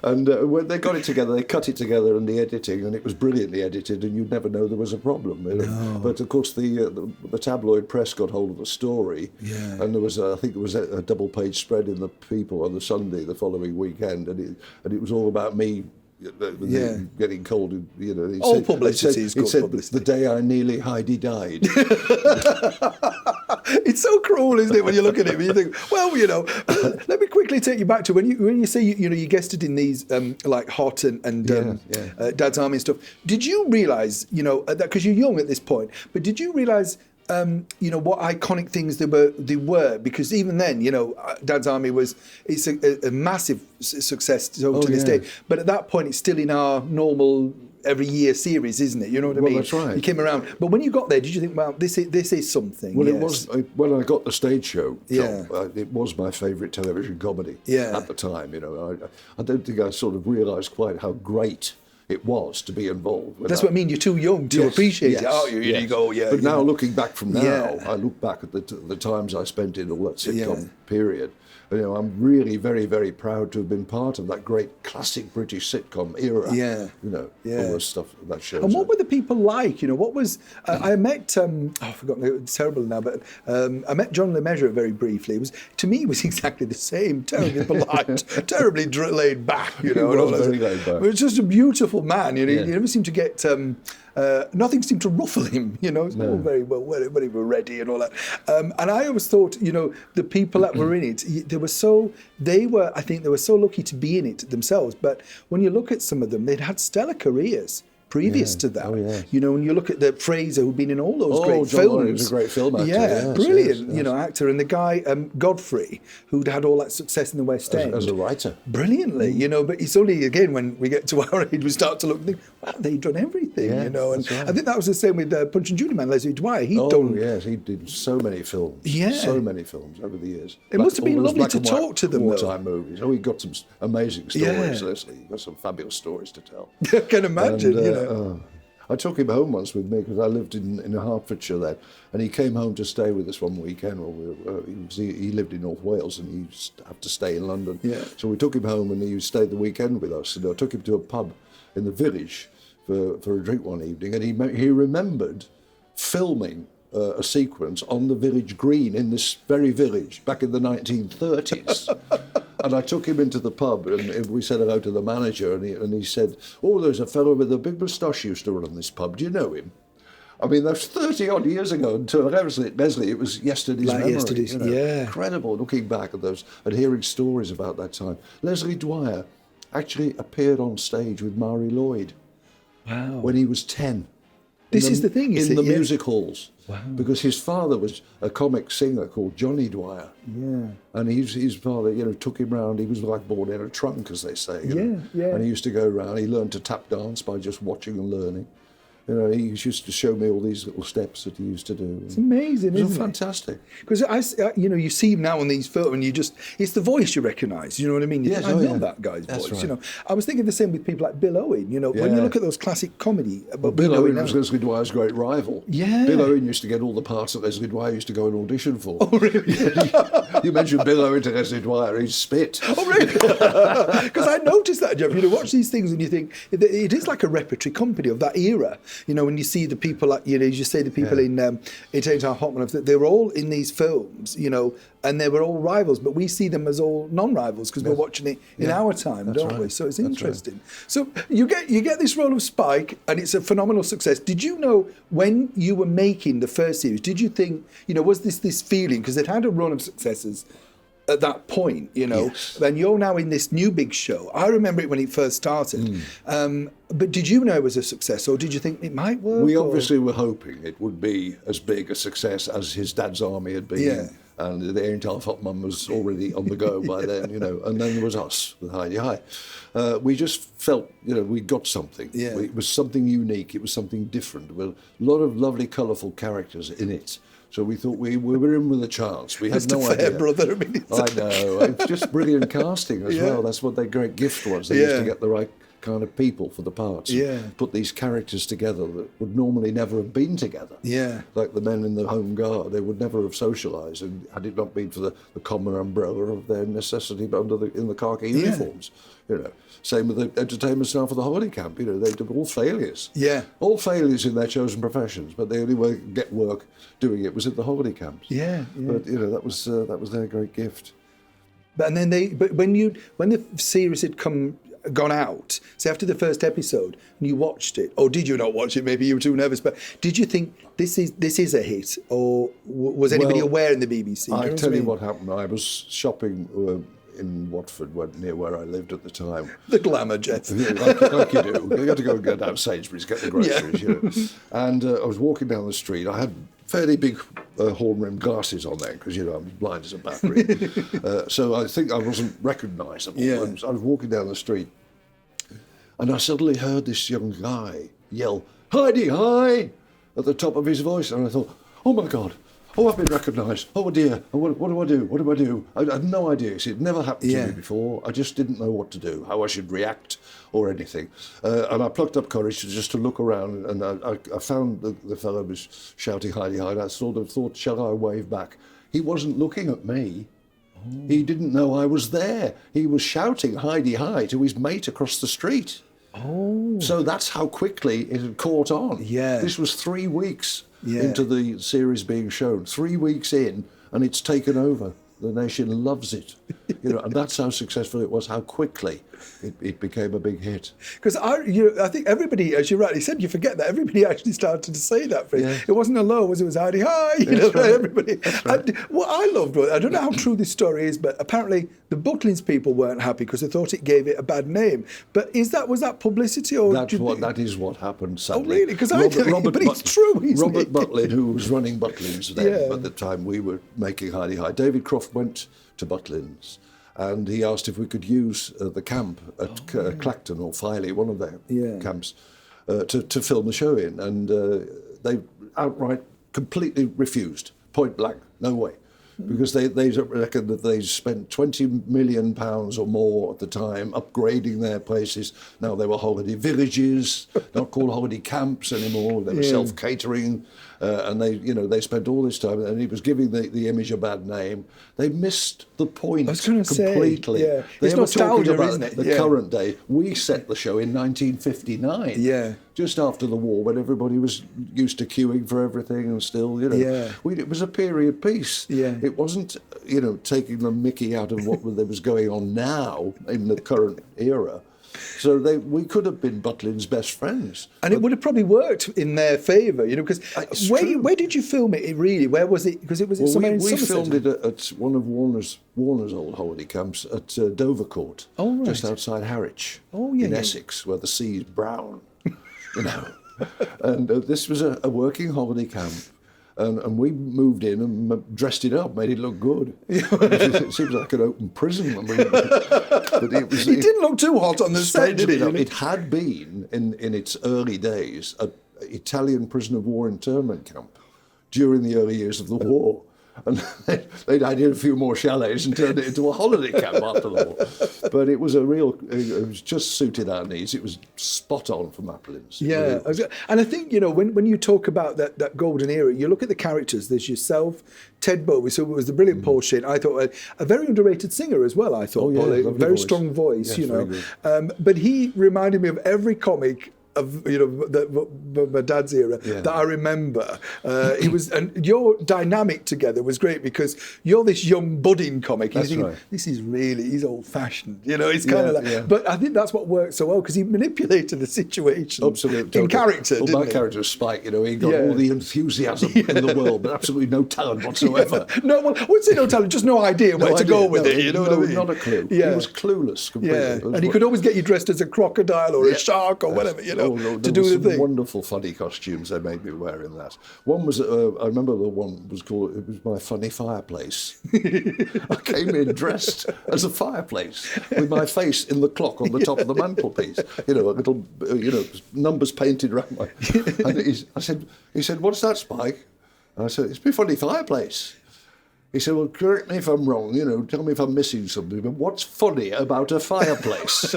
[SPEAKER 2] And when they got it together, they cut it together in the editing, and it was brilliantly edited, and you'd never know there was a problem. No. But of course, the tabloid press got hold of the story, and there was I think it was a double-page spread in the People on the Sunday the following weekend, and it was all about me. Getting cold,
[SPEAKER 1] all publicity is good publicity.
[SPEAKER 2] The day I nearly Heidi died.
[SPEAKER 1] It's so cruel, isn't it, when you look at it and you think, well, let me quickly take you back to when you say you guested in these like Hot and Dad's Army and stuff. Did you realise, that because you're young at this point, but did you realise what iconic things they were, because even then, Dad's Army it's a massive success to this day. But at that point, it's still in our normal every year series, isn't it? You know what I mean?
[SPEAKER 2] That's right.
[SPEAKER 1] You came around, but when you got there, did you think, well, this is something?
[SPEAKER 2] Well, it was when I got the stage show job. It was my favourite television comedy at the time. I don't think I sort of realised quite how great it was to be involved with
[SPEAKER 1] That's what I mean. You're too young to appreciate it, aren't you? You go,
[SPEAKER 2] But now, looking back from now, I look back at the times I spent in all that sitcom period. I'm really very, very proud to have been part of that great classic British sitcom era. All the stuff that shows.
[SPEAKER 1] And what were the people like? What was I met? I've forgotten. It's terrible now, but I met John LeMessurier very briefly. To me, it was exactly the same. Terribly polite, terribly laid back.
[SPEAKER 2] He was very laid back.
[SPEAKER 1] But it's just a beautiful man. He never seemed to get. Nothing seemed to ruffle him, it's all very well when they were ready and all that. And I always thought, the people that were in it, I think they were so lucky to be in it themselves. But when you look at some of them, they'd had stellar careers previous to that. When you look at the Fraser, who'd been in all those great
[SPEAKER 2] John
[SPEAKER 1] films.
[SPEAKER 2] He was a great film actor.
[SPEAKER 1] Yeah, brilliant, actor. And the guy, Godfrey, who'd had all that success in the West End.
[SPEAKER 2] As a writer.
[SPEAKER 1] Brilliantly, but it's only, again, when we get to our age, we start to look and think, wow, they've done everything, And right. I think that was the same with Punch and Judy man, Leslie Dwyer. He
[SPEAKER 2] did so many films. So many films over the years.
[SPEAKER 1] It must have been lovely to talk to them,
[SPEAKER 2] wartime movies. He got some amazing stories, Leslie. He got some fabulous stories to tell.
[SPEAKER 1] I can imagine,
[SPEAKER 2] I took him home once with me because I lived in Hertfordshire then, and he came home to stay with us one weekend. He lived in North Wales and he used to have to stay in London.
[SPEAKER 1] Yeah.
[SPEAKER 2] So we took him home and he stayed the weekend with us. And I took him to a pub in the village for a drink one evening, and he remembered filming a sequence on the village green in this very village back in the 1930s. And I took him into the pub and we said hello to the manager, and he said, "Oh, there's a fellow with a big moustache used to run this pub. Do you know him?" I mean, that's 30 odd years ago. Until Leslie, it was yesterday's memory.
[SPEAKER 1] Yesterday's, yeah.
[SPEAKER 2] Incredible looking back at those and hearing stories about that time. Leslie Dwyer actually appeared on stage with Mari Lloyd when he was 10.
[SPEAKER 1] This is the thing,
[SPEAKER 2] in the
[SPEAKER 1] yeah.
[SPEAKER 2] music halls.
[SPEAKER 1] Wow.
[SPEAKER 2] Because his father was a comic singer called Johnny Dwyer.
[SPEAKER 1] Yeah.
[SPEAKER 2] And his father, took him round. He was like born in a trunk, as they say.
[SPEAKER 1] Yeah.
[SPEAKER 2] And he used to go around. He learned to tap dance by just watching and learning. He used to show me all these little steps that he used to do.
[SPEAKER 1] It's amazing, isn't it?
[SPEAKER 2] Fantastic.
[SPEAKER 1] Because you see him now on these films, and it's the voice you recognise. You know what I mean?
[SPEAKER 2] Yes,
[SPEAKER 1] I know that guy's voice.
[SPEAKER 2] Right.
[SPEAKER 1] I was thinking the same with people like Bill Owen. When you look at those classic comedy,
[SPEAKER 2] Bill Owen was Leslie Dwyer's great rival.
[SPEAKER 1] Yeah.
[SPEAKER 2] Bill Owen used to get all the parts that Leslie Dwyer used to go and audition for.
[SPEAKER 1] Oh, really?
[SPEAKER 2] You mentioned Bill Owen to Leslie Dwyer, he'd spit.
[SPEAKER 1] Oh, really? Because I noticed that, Jeff. Watch these things and you think it is like a repertory company of that era. When you see the people like, you say the people in Ain't Our Hotman, they were all in these films, and they were all rivals, but we see them as all non-rivals because we're watching it in our time, don't we? So it's interesting. Right. So you get this role of Spike, and it's a phenomenal success. Did you know when you were making the first series, did you think, was this feeling, because it had a run of successes at that point,
[SPEAKER 2] Yes.
[SPEAKER 1] Then you're now in this new big show. I remember it when it first started. But did you know it was a success, or did you think it might work?
[SPEAKER 2] We obviously were hoping it would be as big a success as his Dad's Army had been.
[SPEAKER 1] Yeah.
[SPEAKER 2] And the Ain't Half Hot Mum was already on the go by then, and then there was us with Heidi High. We just felt, we got something.
[SPEAKER 1] Yeah.
[SPEAKER 2] It was something unique. It was something different. With a lot of lovely, colourful characters in it. So we thought we were in with a chance. We had
[SPEAKER 1] Mr.
[SPEAKER 2] no idea.
[SPEAKER 1] Fairbrother,
[SPEAKER 2] I know. It's just brilliant casting as well. That's what their great gift was. They used to get the right kind of people for the parts.
[SPEAKER 1] Yeah.
[SPEAKER 2] Put these characters together that would normally never have been together.
[SPEAKER 1] Yeah.
[SPEAKER 2] Like the men in the Home Guard, they would never have socialised, and had it not been for the common umbrella of their necessity in the khaki uniforms. Same with the entertainment staff of the holiday camp. They were all failures.
[SPEAKER 1] Yeah.
[SPEAKER 2] All failures in their chosen professions, but the only way to get work doing it was at the holiday camps.
[SPEAKER 1] Yeah.
[SPEAKER 2] But that was their great gift.
[SPEAKER 1] But when the series had gone out, say after the first episode, and you watched it, or did you not watch it? Maybe you were too nervous. But did you think this is a hit, or was anybody aware in the BBC?
[SPEAKER 2] I tell you what happened. I was shopping in Watford, near where I lived at the time.
[SPEAKER 1] The glamour, Jeff.
[SPEAKER 2] Like you do. You have to go down Sainsbury's, get the groceries, And I was walking down the street. I had fairly big horn-rimmed glasses on there because, I'm blind as a battery. So I think I wasn't recognisable.
[SPEAKER 1] Yeah.
[SPEAKER 2] I was walking down the street and I suddenly heard this young guy yell, "Heidi, hi!" at the top of his voice. And I thought, oh my God. Oh, I've been recognised. Oh dear. What do I do? What do I do? I had no idea. See, it never happened to me before. I just didn't know what to do, how I should react or anything. And I plucked up courage just to look around, and I found the fellow was shouting Heidi, Heidi. I sort of thought, shall I wave back? He wasn't looking at me. Oh. He didn't know I was there. He was shouting Heidi, hi to his mate across the street.
[SPEAKER 1] Oh.
[SPEAKER 2] So that's how quickly it had caught on.
[SPEAKER 1] Yeah.
[SPEAKER 2] This was 3 weeks into the series being shown. 3 weeks in, and it's taken over. The nation loves it. And that's how successful it was, how quickly it became a big hit.
[SPEAKER 1] Because I think everybody, as you rightly said, you forget that everybody actually started to say that phrase.
[SPEAKER 2] Yeah.
[SPEAKER 1] It wasn't a low, it was Heidi, hi,
[SPEAKER 2] Right.
[SPEAKER 1] everybody.
[SPEAKER 2] Right.
[SPEAKER 1] And what I loved was, I don't know how true this story is, but apparently the Butlins people weren't happy because they thought it gave it a bad name. But was that publicity, or
[SPEAKER 2] That is what happened, sadly.
[SPEAKER 1] Oh, really? Because it's true, isn't
[SPEAKER 2] Robert
[SPEAKER 1] it?
[SPEAKER 2] Butlin, who was running Butlins then, at the time we were making Heidi High, David Croft went to Butlins, and he asked if we could use the camp at Clacton or Filey, one of their camps, to film the show in. And they outright completely refused, point blank, no way. Because they reckon that they spent £20 million or more at the time upgrading their places. Now they were holiday villages. not called holiday camps anymore. They were self-catering, and they spent all this time, and he was giving the image a bad name. They missed the point completely.
[SPEAKER 1] Yeah.
[SPEAKER 2] They
[SPEAKER 1] It's
[SPEAKER 2] were talking
[SPEAKER 1] nostalgia,
[SPEAKER 2] about
[SPEAKER 1] isn't it?
[SPEAKER 2] the current day. We set the show in 1959.
[SPEAKER 1] Yeah.
[SPEAKER 2] Just after the war, when everybody was used to queuing for everything, and still, it was a period piece.
[SPEAKER 1] Yeah.
[SPEAKER 2] It wasn't, taking the mickey out of what was going on now in the current era. So we could have been Butlin's best friends.
[SPEAKER 1] And it would have probably worked in their favour, because where did you film it really? Where was it? Because it was somewhere in Somerset.
[SPEAKER 2] We filmed it at one of Warner's old holiday camps at Dovercourt, just outside Harwich, in Essex, where the sea is brown, And this was a working holiday camp. And we moved in and dressed it up, made it look good. It seems like an open prison. But it
[SPEAKER 1] didn't look too hot on the set, did it?
[SPEAKER 2] It had been, in its early days, an Italian prisoner of war internment camp during the early years of the war. And they'd added a few more chalets and turned it into a holiday camp after the war. But it was it was just suited our needs. It was spot on for Maplin's.
[SPEAKER 1] Yeah, and I think, when you talk about that golden era, you look at the characters. There's yourself, Ted Bowie, so it was the brilliant Paul Shinn. I thought a very underrated singer as well, I thought. Paul, a very strong voice,
[SPEAKER 2] yes,
[SPEAKER 1] but he reminded me of every comic of my dad's era that I remember. He was, and your dynamic together was great, because you're this young budding comic.
[SPEAKER 2] That's right.
[SPEAKER 1] This is he's old fashioned. It's kind of like. But I think that's what worked so well, because he manipulated the situation.
[SPEAKER 2] Absolutely,
[SPEAKER 1] in character.
[SPEAKER 2] My character was Spike. He got all the enthusiasm in the world, but absolutely no talent whatsoever.
[SPEAKER 1] No, well, I wouldn't say no talent, just no idea where to go with it. What I mean?
[SPEAKER 2] Not a clue.
[SPEAKER 1] Yeah.
[SPEAKER 2] He was clueless completely.
[SPEAKER 1] Yeah, and he could always get you dressed as a crocodile or a shark or whatever. To do the thing.
[SPEAKER 2] Wonderful funny costumes they made me wear in that. One was, I remember the one was called, it was my funny fireplace. I came in dressed as a fireplace with my face in the clock on the top of the mantelpiece. A little, numbers painted around my. And he said, "What's that, Spike?" And I said, "It's my funny fireplace." He said, "Well, correct me if I'm wrong, tell me if I'm missing something, but what's funny about a fireplace?"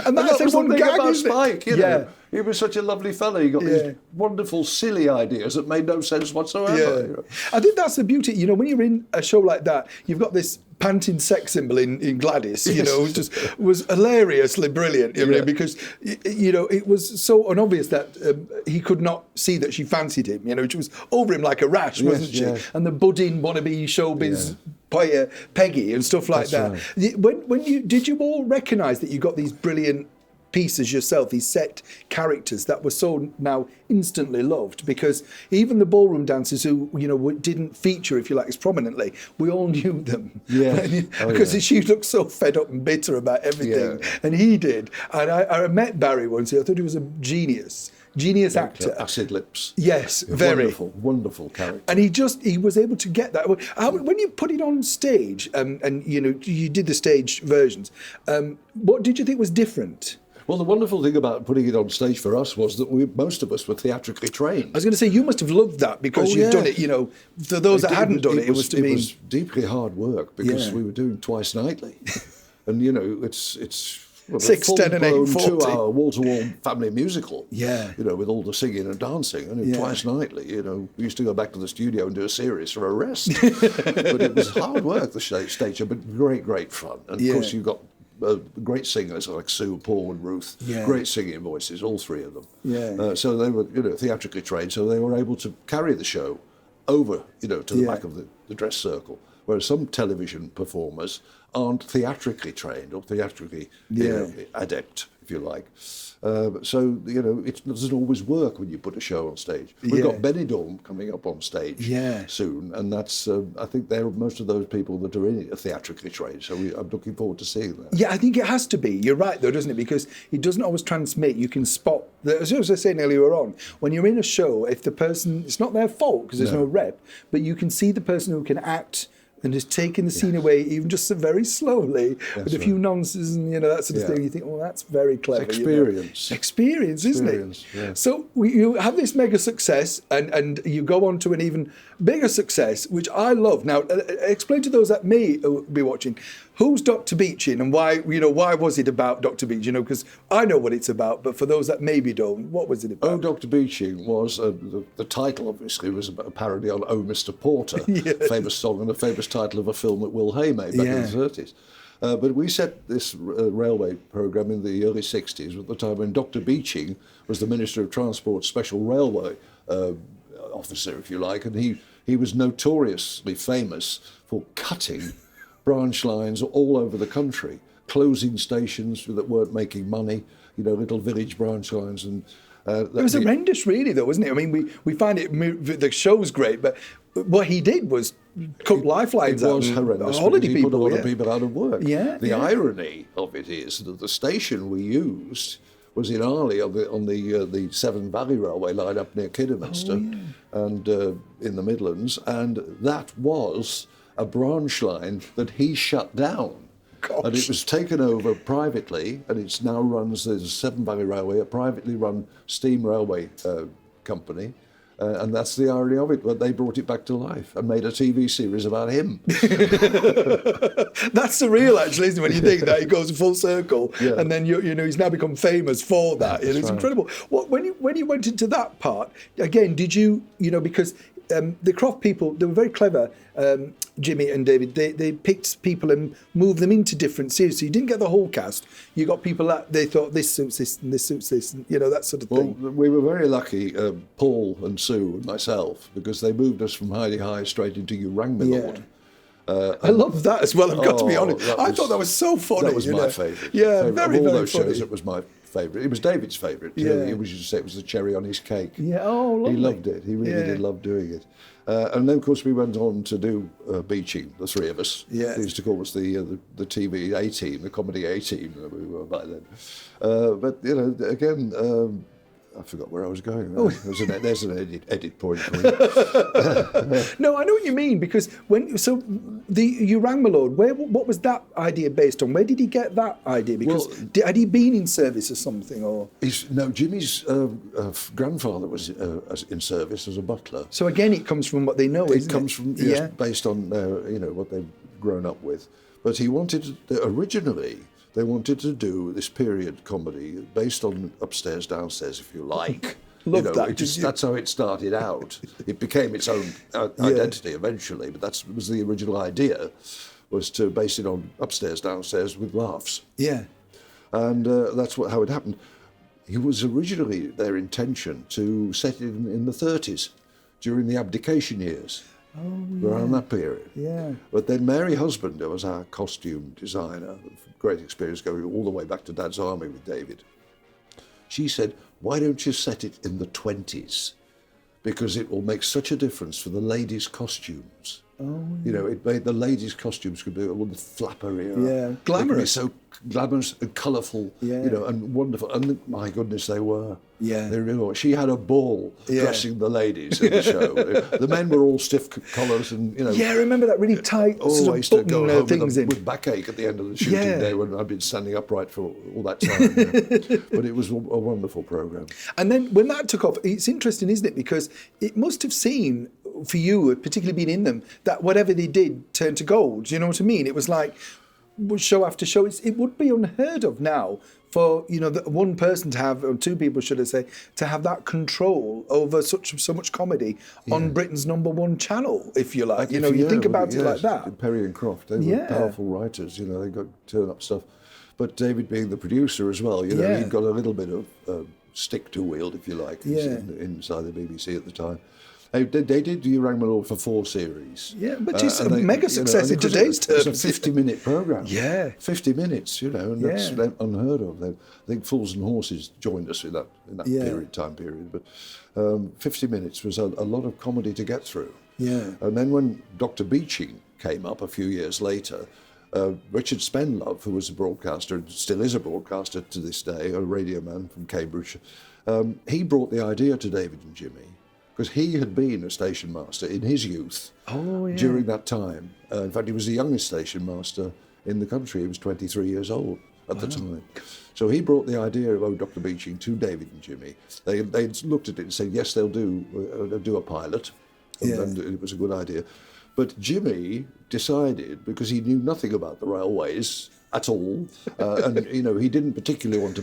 [SPEAKER 1] And that was one
[SPEAKER 2] thing
[SPEAKER 1] gag,
[SPEAKER 2] about
[SPEAKER 1] isn't
[SPEAKER 2] Spike,
[SPEAKER 1] it?
[SPEAKER 2] He was such a lovely fellow. He got these wonderful, silly ideas that made no sense whatsoever.
[SPEAKER 1] I think that's the beauty. When you're in a show like that, you've got this panting sex symbol in Gladys, just was hilariously brilliant, because, it was so unobvious that he could not see that she fancied him, she was over him like a rash, wasn't she? And the budding wannabe showbiz player, Peggy, and stuff like that. Right. When did you all recognise that you got these brilliant pieces yourself, these set characters that were so now instantly loved? Because even the ballroom dancers who didn't feature, if you like, as prominently, we all knew them. Because she looked so fed up and bitter about everything, and he did. And I met Barry once. I thought he was a genius actor.
[SPEAKER 2] Acid lips.
[SPEAKER 1] Yes, very
[SPEAKER 2] wonderful character.
[SPEAKER 1] And he was able to get that. When you put it on stage, and you did the stage versions, what did you think was different?
[SPEAKER 2] Well, the wonderful thing about putting it on stage for us was that most of us were theatrically trained.
[SPEAKER 1] I was going to say, you must have loved that, because you've done it, for those that hadn't done it, it was
[SPEAKER 2] deeply hard work, because we were doing twice nightly. And, it's
[SPEAKER 1] 6, 10 and 8, 40.
[SPEAKER 2] 2-hour wall-to-wall family musical.
[SPEAKER 1] Yeah.
[SPEAKER 2] With all the singing and dancing, and twice nightly. We used to go back to the studio and do a series for a rest. But it was hard work, the stage show, but great fun. And of course, you got great singers like Sue, Paul, and Ruth. Great singing voices, all three of them. So they were, theatrically trained, so they were able to carry the show over, to the back of the dress circle. Whereas some television performers aren't theatrically trained or theatrically adept, if you like. So, it doesn't always work when you put a show on stage. We've got Benidorm coming up on stage soon, and that's, I think most of those people that are in it are theatrically trained, so I'm looking forward to seeing that.
[SPEAKER 1] Yeah, I think it has to be. You're right, though, doesn't it? Because it doesn't always transmit. You can spot, as I was saying earlier on, when you're in a show, if the person, it's not their fault because there's no rep, but you can see the person who can act and just taking the scene away, even just very slowly, with a few nonsense and that sort of thing. You think, that's very clever.
[SPEAKER 2] It's experience.
[SPEAKER 1] Experience, isn't it?
[SPEAKER 2] Yeah.
[SPEAKER 1] So you have this mega success, and you go on to an even bigger success, which I love. Now, explain to those that may be watching, who's Dr. Beeching and why was it about Dr. Beeching? You know, because I know what it's about, but for those that maybe don't, what was it about?
[SPEAKER 2] Oh, Dr. Beeching was, the title obviously was a parody on Oh, Mr. Porter,
[SPEAKER 1] Yes.
[SPEAKER 2] famous song and a famous title of a film that Will Hay made back in the 30s. But we set this railway programme in the early 60s at the time when Dr. Beeching was the Minister of Transport Special Railway officer, if you like, and he was notoriously famous for cutting branch lines all over the country, closing stations that weren't making money, you know, little village branch lines. And
[SPEAKER 1] it was horrendous, really, though, wasn't it? I mean, we find the show's great, but what he did was cut lifelines out.
[SPEAKER 2] It was horrendous.
[SPEAKER 1] Holiday
[SPEAKER 2] He
[SPEAKER 1] people,
[SPEAKER 2] put a lot of people out of work.
[SPEAKER 1] Yeah.
[SPEAKER 2] The irony of it is that the station we used was in Arley on the Severn Valley Railway line up near Kidderminster and in the Midlands, and that was a branch line that he shut down.
[SPEAKER 1] Gosh.
[SPEAKER 2] And it was taken over privately, and it's now runs the Severn Valley Railway, a privately run steam railway company. And that's the irony of it, but they brought it back to life and made a TV series about him.
[SPEAKER 1] That's surreal, actually, isn't it? When you think that it goes full circle, and then you know he's now become famous for that. It's
[SPEAKER 2] right.
[SPEAKER 1] incredible. When you went into that part again, did you because the Croft people, they were very clever. Jimmy and David, they picked people and moved them into different series. So you didn't get the whole cast. You got people that they thought this suits this and this suits this, and that sort of thing.
[SPEAKER 2] Well, we were very lucky, Paul and Sue and myself, because they moved us from Heidi High straight into You Rang Me Lord.
[SPEAKER 1] I love that as well, I've got to be honest. I thought that was so funny.
[SPEAKER 2] That was my favourite.
[SPEAKER 1] Yeah, very,
[SPEAKER 2] of all
[SPEAKER 1] very
[SPEAKER 2] those
[SPEAKER 1] funny.
[SPEAKER 2] shows, it was my favourite. It was David's favourite.
[SPEAKER 1] Yeah.
[SPEAKER 2] He used to say it was the cherry on his cake.
[SPEAKER 1] Yeah, oh, lovely.
[SPEAKER 2] He loved it. He really did love doing it. And then, of course, we went on to do Beeching, the three of us.
[SPEAKER 1] Yeah.
[SPEAKER 2] They used to call us the TV A-team, the comedy A-team that we were by then. But, again, I forgot where I was going. There's an edit point for you.
[SPEAKER 1] No, I know what you mean, because You Rang My Lord, what was that idea based on? Where did he get that idea? Because had he been in service or something? Or
[SPEAKER 2] Jimmy's grandfather was in service as a butler.
[SPEAKER 1] So again, it comes from what they know, isn't it?
[SPEAKER 2] It comes from based on what they've grown up with. But he originally they wanted to do this period comedy based on Upstairs, Downstairs, if you like. That's how it started out. It became its own identity eventually, but that was the original idea, was to base it on Upstairs, Downstairs with laughs.
[SPEAKER 1] Yeah.
[SPEAKER 2] And that's how it happened. It was originally their intention to set it in the 30s, during the abdication years. Around that period.
[SPEAKER 1] Yeah.
[SPEAKER 2] But then Mary Husband, who was our costume designer, great experience going all the way back to Dad's Army with David, she said, why don't you set it in the 20s? Because it will make such a difference for the ladies' costumes. It made the ladies' costumes could be a little flapperier.
[SPEAKER 1] Yeah, glamorous.
[SPEAKER 2] So glamorous and colourful, and wonderful. And my goodness, they were.
[SPEAKER 1] Yeah.
[SPEAKER 2] They really were. She had a ball dressing the ladies in the show. The men were all stiff collars and,
[SPEAKER 1] Yeah, I remember that really tight
[SPEAKER 2] I used to go home
[SPEAKER 1] things
[SPEAKER 2] with backache at the end of the shooting day when I'd been standing upright for all that time. But it was a wonderful programme.
[SPEAKER 1] And then when that took off, it's interesting, isn't it? Because it must have seemed, for you, particularly being in them, that whatever they did turned to gold. Do you know what I mean? It was like show after show. It would be unheard of now for one person to have, or two people, should I say, to have that control over so much comedy on Britain's #1 channel, if you like. You think about it like that.
[SPEAKER 2] Perry and Croft, they were powerful writers. They got turn up stuff. But David, being the producer as well, he got a little bit of stick to wield, if you like, inside the BBC at the time. They did You Rang My Lord for 4 series.
[SPEAKER 1] Yeah, but it's a mega success in today's terms.
[SPEAKER 2] It's a 50-minute programme.
[SPEAKER 1] Yeah.
[SPEAKER 2] 50 minutes, and that's unheard of. I think Fools and Horses joined us in that time period. But 50 minutes was a lot of comedy to get through.
[SPEAKER 1] Yeah.
[SPEAKER 2] And then when Dr. Beeching came up a few years later, Richard Spenlove, who was a broadcaster and still is a broadcaster to this day, a radio man from Cambridge, he brought the idea to David and Jimmy, because he had been a station master in his youth during that time. In fact, he was the youngest station master in the country. He was 23 years old at the time. So he brought the idea of Dr. Beeching to David and Jimmy. They looked at it and said, yes, they'll do a pilot, and it was a good idea. But Jimmy decided, because he knew nothing about the railways at all, and he didn't particularly want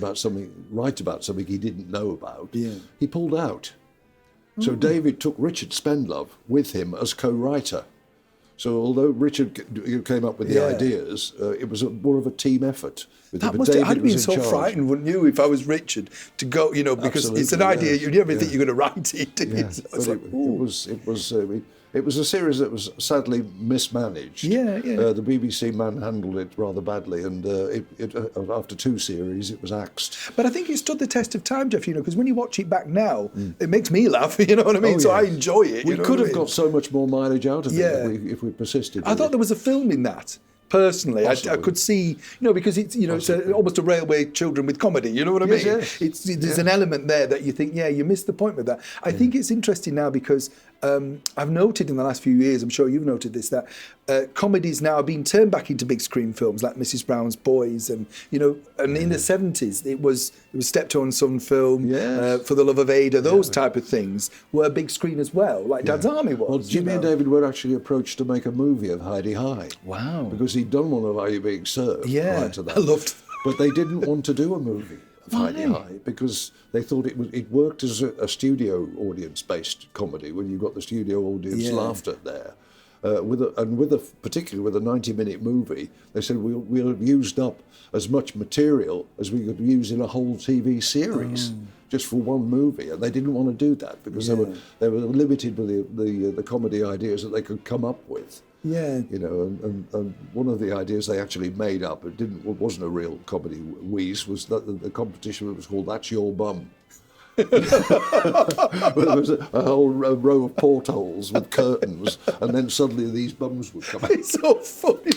[SPEAKER 2] write about something he didn't know about.
[SPEAKER 1] Yeah.
[SPEAKER 2] He pulled out. So David took Richard Spendlove with him as co-writer. So although Richard came up with the ideas, it was more of a team effort.
[SPEAKER 1] I'd been so frightened, wouldn't you, if I was Richard, to go, because it's an idea, you never think you're going to write it.
[SPEAKER 2] Yeah. It was a series that was sadly mismanaged.
[SPEAKER 1] Yeah.
[SPEAKER 2] The BBC manhandled it rather badly, and after 2 series, it was axed.
[SPEAKER 1] But I think it stood the test of time, Jeff, because when you watch it back now, it makes me laugh, you know what I mean? So I enjoy it.
[SPEAKER 2] We could have got so much more mileage out of it if we persisted.
[SPEAKER 1] I thought there was a film in that. Personally, I could see, because it's it's almost a railway children with comedy. You know what I mean?
[SPEAKER 2] Yes.
[SPEAKER 1] There's an element there that you think, you missed the point with that. I think it's interesting now because I've noted in the last few years, I'm sure you've noted this, that comedies now are being turned back into big screen films like Mrs. Brown's Boys, and and in the 70s it was Steptoe & Son film, For the Love of Ada, those type of things were big screen as well, like Dad's Army was.
[SPEAKER 2] Well, Jimmy and David were actually approached to make a movie of Heidi High.
[SPEAKER 1] Wow.
[SPEAKER 2] Because he'd done one of Are You Being Served prior to that.
[SPEAKER 1] I loved that.
[SPEAKER 2] But they didn't want to do a movie of Heidi High because they thought it worked as a studio audience-based comedy when you got the studio audience laughter there. Particularly with a 90-minute movie, they said we'll have used up as much material as we could use in a whole TV series just for one movie, and they didn't want to do that because they were limited by the comedy ideas that they could come up with.
[SPEAKER 1] Yeah.
[SPEAKER 2] And one of the ideas they actually made up, it wasn't a real comedy wheeze, was that the competition was called That's Your Bum. There was a whole row of portholes with curtains, and then suddenly these bums would come out.
[SPEAKER 1] It's so funny.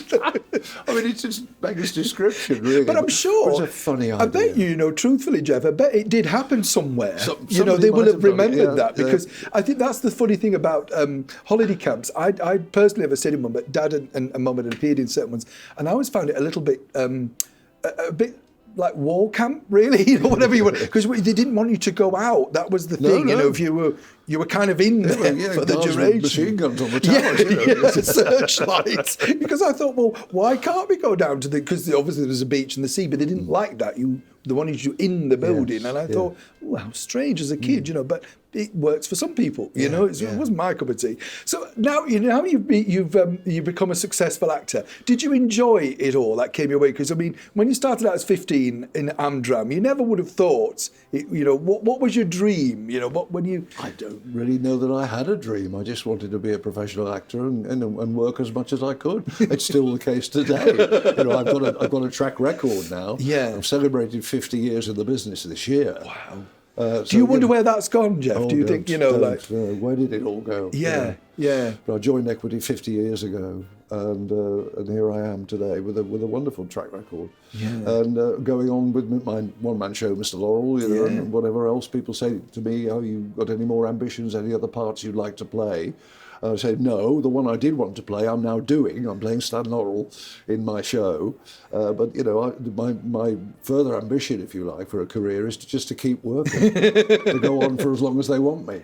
[SPEAKER 2] I mean, it's just beggars description, really.
[SPEAKER 1] But I'm sure
[SPEAKER 2] it's a funny idea.
[SPEAKER 1] I bet truthfully, Jeff, I bet it did happen somewhere. They will have remembered that because I think that's the funny thing about holiday camps. I personally have stayed in one, but Dad and Mum had appeared in certain ones, and I always found it a little bit a bit like war camp, really, whatever you want, because they didn't want you to go out. That was the thing, if you were kind of in there for the duration.
[SPEAKER 2] Machine guns on the towers,
[SPEAKER 1] searchlights. Because I thought, well, why can't we go down to because obviously there's a beach and the sea, but they didn't like that. They wanted you in the building, and I thought, oh, how strange as a kid, but it works for some people, it wasn't my cup of tea. So now, you've become a successful actor. Did you enjoy it all that came your way? Because I mean, when you started out as 15 in Amdram, you never would have thought, what was your dream?
[SPEAKER 2] I don't really know that I had a dream. I just wanted to be a professional actor and work as much as I could. It's still the case today. I've got a track record now.
[SPEAKER 1] Yeah,
[SPEAKER 2] I've celebrated 50 years in the business this year.
[SPEAKER 1] Wow. Do you wonder where that's gone, Jeff? Do you think,
[SPEAKER 2] where did it all go?
[SPEAKER 1] Yeah.
[SPEAKER 2] But I joined Equity 50 years ago, and here I am today with a wonderful track record.
[SPEAKER 1] Yeah.
[SPEAKER 2] And going on with my one-man show, Mr. Laurel, and whatever else people say to me, you got any more ambitions, any other parts you'd like to play? I said, no, the one I did want to play, I'm now doing. I'm playing Stan Laurel in my show. But, my further ambition, if you like, for a career is to keep working, to go on for as long as they want me.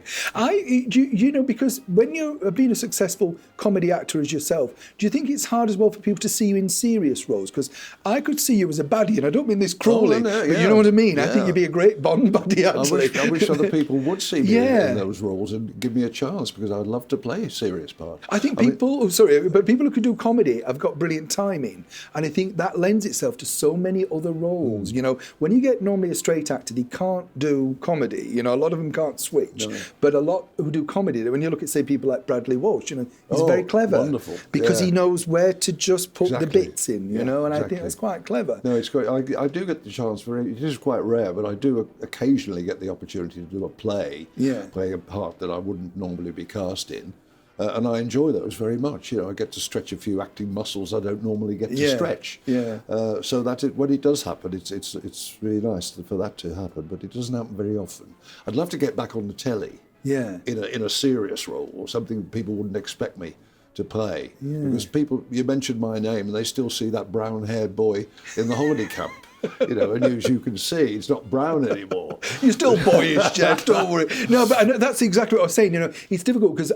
[SPEAKER 1] Because when you're being a successful comedy actor as yourself, do you think it's hard as well for people to see you in serious roles? Because I could see you as a baddie, and I don't mean this cruelly, but you know what I mean? I think you'd be a great Bond baddie, actually.
[SPEAKER 2] I wish other people would see me in those roles and give me a chance, because I'd love to play serious part.
[SPEAKER 1] I think people who can do comedy have got brilliant timing, and I think that lends itself to so many other roles. When you get normally a straight actor, they can't do comedy. A lot of them can't switch, but a lot who do comedy, when you look at, say, people like Bradley Walsh, he's very clever,
[SPEAKER 2] wonderful,
[SPEAKER 1] because he knows where to just put the bits in, and I think that's quite clever.
[SPEAKER 2] No, it's great. I do get the chance for it. It is quite rare, but I do occasionally get the opportunity to do a play, playing a part that I wouldn't normally be cast in. And I enjoy those very much. I get to stretch a few acting muscles I don't normally get to stretch.
[SPEAKER 1] Yeah.
[SPEAKER 2] So that when it does happen, it's really nice for that to happen. But it doesn't happen very often. I'd love to get back on the telly.
[SPEAKER 1] Yeah.
[SPEAKER 2] In a serious role, or something people wouldn't expect me to play. Yeah. Because you mentioned my name, and they still see that brown-haired boy in the holiday camp. you know, and as you can see, it's not brown anymore.
[SPEAKER 1] You're still boyish, Jeff. Don't worry. No, but I know, that's exactly what I was saying. You know, it's difficult because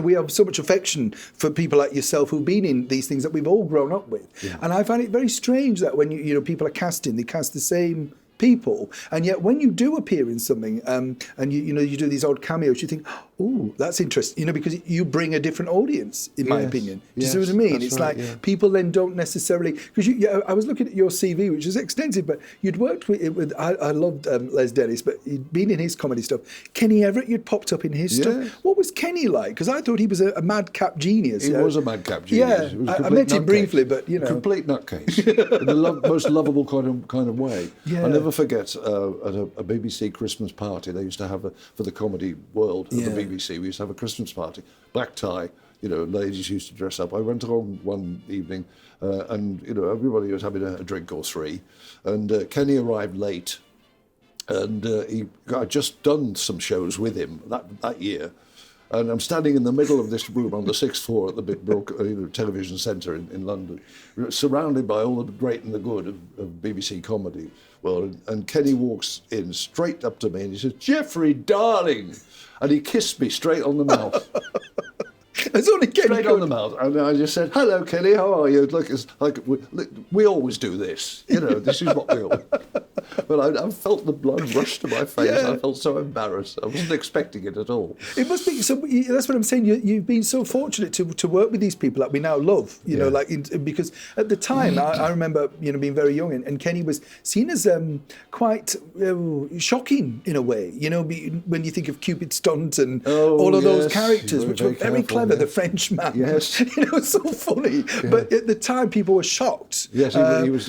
[SPEAKER 1] we have so much affection for people like yourself who've been in these things that we've all grown up with, and I find it very strange that when you know people are casting, they cast the same people, and yet when you do appear in something, and you do these odd cameos, you think, oh, that's interesting, you know, because you bring a different audience, in my opinion. Do you see what I mean? It's right, like people then don't necessarily, because I was looking at your CV, which is extensive, but you'd worked with I loved Les Dennis, but you'd been in his comedy stuff. Kenny Everett, you'd popped up in his stuff. What was Kenny like? Because I thought he was a madcap genius.
[SPEAKER 2] He was a madcap genius.
[SPEAKER 1] Yeah, I met him briefly, but you know,
[SPEAKER 2] complete nutcase in the most lovable kind of way.
[SPEAKER 1] Yeah.
[SPEAKER 2] I'll never forget at a BBC Christmas party they used to have for the comedy world of the BBC. We used to have a Christmas party, black tie. You know, ladies used to dress up. I went along one evening, and you know everybody was having a drink or three, and Kenny arrived late, and I'd just done some shows with him that year. And I'm standing in the middle of this room on the 6th floor at the big television centre in London, surrounded by all the great and the good of BBC comedy. Well, and Kenny walks in straight up to me and he says, "Jeffrey, darling," and he kissed me straight on the mouth.
[SPEAKER 1] It's only Kenny
[SPEAKER 2] straight on the mouth, and I just said, "Hello, Kenny, how are you?" Look, it's like we always do this, you know. This is what we always. But I felt the blood rush to my face. Yeah. I felt so embarrassed. I wasn't expecting it at all. It
[SPEAKER 1] must be so. That's what I'm saying. You've been so fortunate to work with these people that we now love. You know, because at the time I remember being very young, and Kenny was seen as quite shocking in a way. You know, when you think of Cupid Stunt and all of those characters, which were very clever. The Frenchman.
[SPEAKER 2] Yes,
[SPEAKER 1] so funny. Yeah. But at the time, people were shocked.
[SPEAKER 2] Yes, he was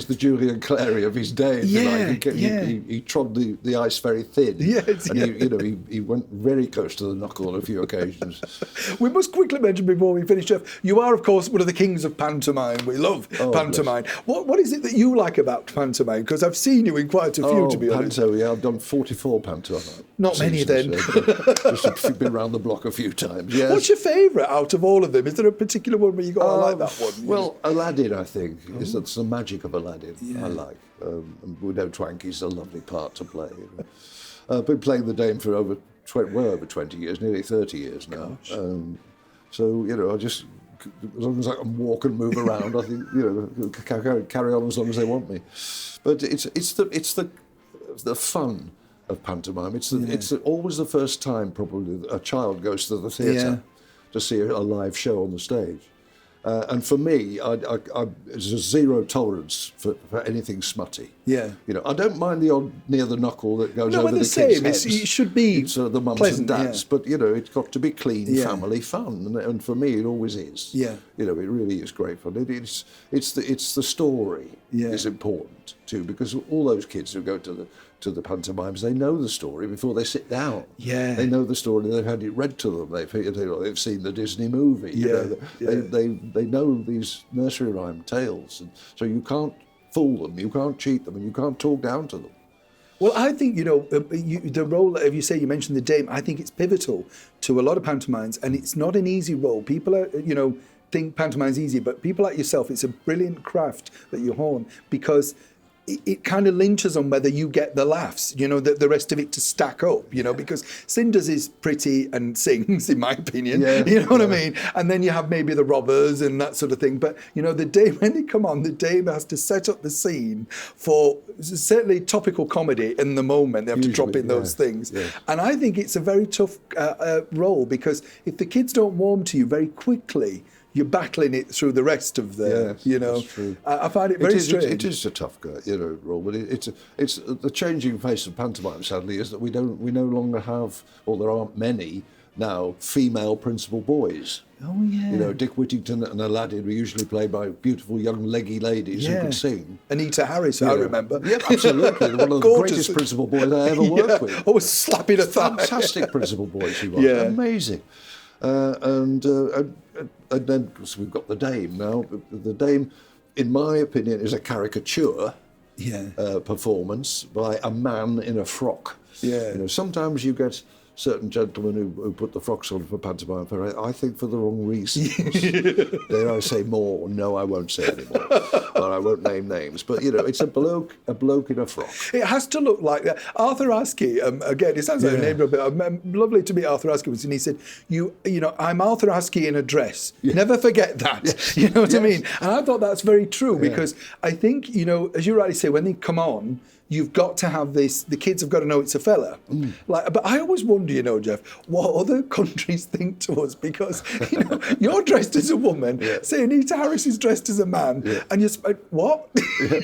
[SPEAKER 2] the Julian Clary of his day. He trod the ice very thin. Yes, and he went very close to the knuckle on a few occasions.
[SPEAKER 1] We must quickly mention before we finish, Jeff, you are of course one of the kings of pantomime. We love pantomime. Bless. What is it that you like about pantomime? Because I've seen you in quite a few, to be honest.
[SPEAKER 2] I've done 44 pantomime.
[SPEAKER 1] Not many then.
[SPEAKER 2] Just been around the block a few times. Yes.
[SPEAKER 1] What's your favourite out of all of them? Is there a particular one where you go, I like that one?
[SPEAKER 2] Well, Aladdin, I think. It's the magic of Aladdin I like. We know Twanky's a lovely part to play. I've been playing the Dame for over 20 years, nearly 30 years now. So, I just, as long as I can walk and move around, I think, carry on as long as they want me. But it's the fun of pantomime. It's always the first time probably a child goes to the theatre to see a live show on the stage. And for me, there's a zero tolerance for anything smutty. Yeah, I don't mind the odd near the knuckle that goes over the kids' heads.
[SPEAKER 1] It should be
[SPEAKER 2] the mums and dads, but it's got to be clean family fun, and for me, it always is. Yeah, it really is great fun. It's the story is important too, because all those kids who go to the pantomimes, they know the story before they sit down. Yeah, they know the story. They've had it read to them. They've seen the Disney movie. They know these nursery rhyme tales, and so you can't fool them, you can't cheat them, and you can't talk down to them.
[SPEAKER 1] Well, I think the role, if you mentioned the Dame, I think it's pivotal to a lot of pantomimes, and it's not an easy role. People are think pantomime's easy, but people like yourself, it's a brilliant craft that you hone, because it kind of lynches on whether you get the laughs, the rest of it to stack up, because Cinders is pretty and sings, in my opinion, you know what I mean? And then you have maybe the robbers and that sort of thing. But, the Dame, when they come on, the Dame has to set up the scene for certainly topical comedy in the moment. They have to drop in those things. Yeah. And I think it's a very tough role, because if the kids don't warm to you very quickly, you're battling it through the rest of the, That's true. I find it very strange.
[SPEAKER 2] It is a tough role, but it's the changing face of pantomime. Sadly, is that we no longer have, or there aren't many now, female principal boys.
[SPEAKER 1] Oh yeah.
[SPEAKER 2] Dick Whittington and Aladdin were usually played by beautiful young leggy ladies who could sing.
[SPEAKER 1] Anita Harris, I remember.
[SPEAKER 2] Yeah, absolutely. One of the greatest principal boys I ever worked with.
[SPEAKER 1] Always slapping a thigh.
[SPEAKER 2] Fantastic principal boy she was. Yeah. Amazing. And then we've got the Dame now. The Dame, in my opinion, is a caricature performance by a man in a frock. Yeah. Sometimes you get certain gentlemen who put the frocks on for Pantomime Fair, I think for the wrong reasons. Dare I say more? No, I won't say any more. But I won't name names. But, you know, it's a bloke in a frock.
[SPEAKER 1] It has to look like that. Arthur Askey, again, it sounds like a neighbour, but lovely to meet Arthur Askey. And he said, you know, I'm Arthur Askey in a dress. Yeah. Never forget that. Yes. You know what I mean? And I thought that's very true because I think, you know, as you rightly say, when they come on, you've got to have this, the kids have got to know it's a fella. Like, but I always wonder, you know, Jeff, what other countries think to us, because, you know, you're dressed as a woman, say Anita Harris is dressed as a man, and you're, what?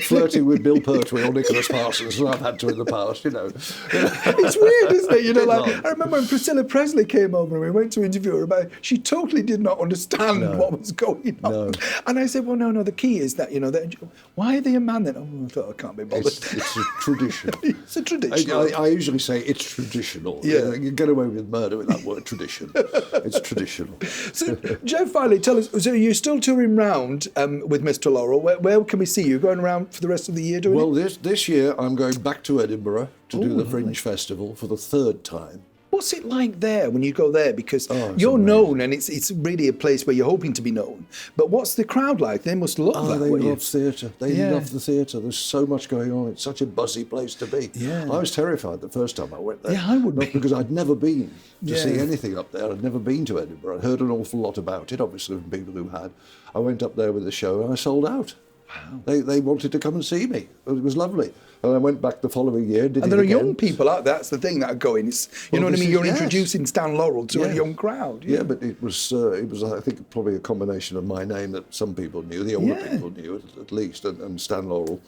[SPEAKER 2] Flirting with Bill Pertwee or Nicholas Parsons, as I've had to in the past, you know.
[SPEAKER 1] It's weird, isn't it? You know, like, I remember when Priscilla Presley came over and we went to interview her about, she totally did not understand what was going on. No. And I said, well, no, the key is that, you know, that, why are they a man then? Oh, I thought, I can't be bothered.
[SPEAKER 2] It's tradition.
[SPEAKER 1] It's a tradition.
[SPEAKER 2] I usually say it's traditional.
[SPEAKER 1] Yeah.
[SPEAKER 2] You get away with murder with that word tradition. It's traditional.
[SPEAKER 1] So, Jeff, finally, tell us, so you're still touring round with Mr. Laurel. Where can we see you? Going around for the rest of the year doing it?
[SPEAKER 2] This year I'm going back to Edinburgh to do the Fringe Festival for the third time.
[SPEAKER 1] What's it like there when you go there? Because you're known and it's really a place where you're hoping to be known. But what's the crowd like? They must love that.
[SPEAKER 2] They love theatre. They love the theatre. There's so much going on. It's such a buzzy place to be.
[SPEAKER 1] Yeah.
[SPEAKER 2] I was terrified the first time I went there.
[SPEAKER 1] Yeah, I would be.
[SPEAKER 2] Because I'd never been to see anything up there. I'd never been to Edinburgh. I'd heard an awful lot about it, obviously, from people who had. I went up there with the show and I sold out. Wow. They wanted to come and see me. It was lovely. And I went back the following year. And
[SPEAKER 1] there are young people out there. That's the thing that are going. It's, you know what I mean? You're introducing Stan Laurel to a young crowd.
[SPEAKER 2] Yeah, but it was I think probably a combination of my name that some people knew, the older people knew at least, and Stan Laurel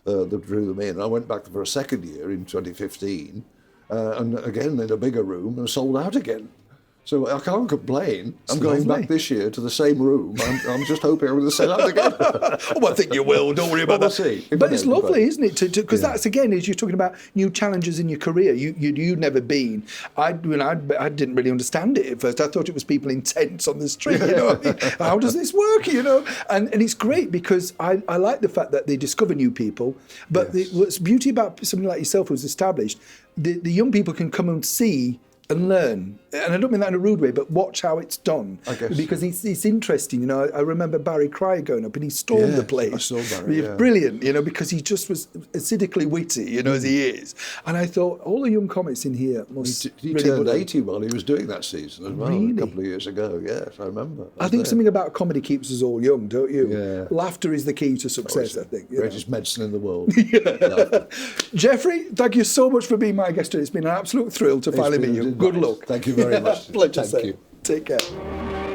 [SPEAKER 2] that drew them in. And I went back for a second year in 2015, and again in a bigger room and sold out again. So I can't complain. I'm going back this year to the same room. I'm just hoping I'm going to sell out again.
[SPEAKER 1] I think you will. Don't worry about that.
[SPEAKER 2] We'll see.
[SPEAKER 1] But it's lovely, isn't it? Because that's, again, as you're talking about new challenges in your career. You'd never been. I didn't really understand it at first. I thought it was people in tents on the street. You know, how does this work? You know, and it's great because I like the fact that they discover new people. But what's beauty about something like yourself who's established, the young people can come and see and learn. And I don't mean that in a rude way, but watch how it's done.
[SPEAKER 2] I guess.
[SPEAKER 1] Because it's interesting, you know. I remember Barry Cryer going up and he stormed the place. I
[SPEAKER 2] saw Barry,
[SPEAKER 1] Brilliant, you know, because he just was acidically witty, you know, as he is. And I thought, all the young comics in here must
[SPEAKER 2] He turned 80 while he was doing that season as well, a couple of years ago. Yes, I remember.
[SPEAKER 1] I think something about comedy keeps us all young, don't you? Yeah. Laughter is the key to success, I think.
[SPEAKER 2] Greatest medicine in the world.
[SPEAKER 1] Jeffrey, thank you so much for being my guest today. It's been an absolute thrill to finally meet you. Good luck.
[SPEAKER 2] Thank you very much.
[SPEAKER 1] Pleasure.
[SPEAKER 2] Thank you.
[SPEAKER 1] Take care.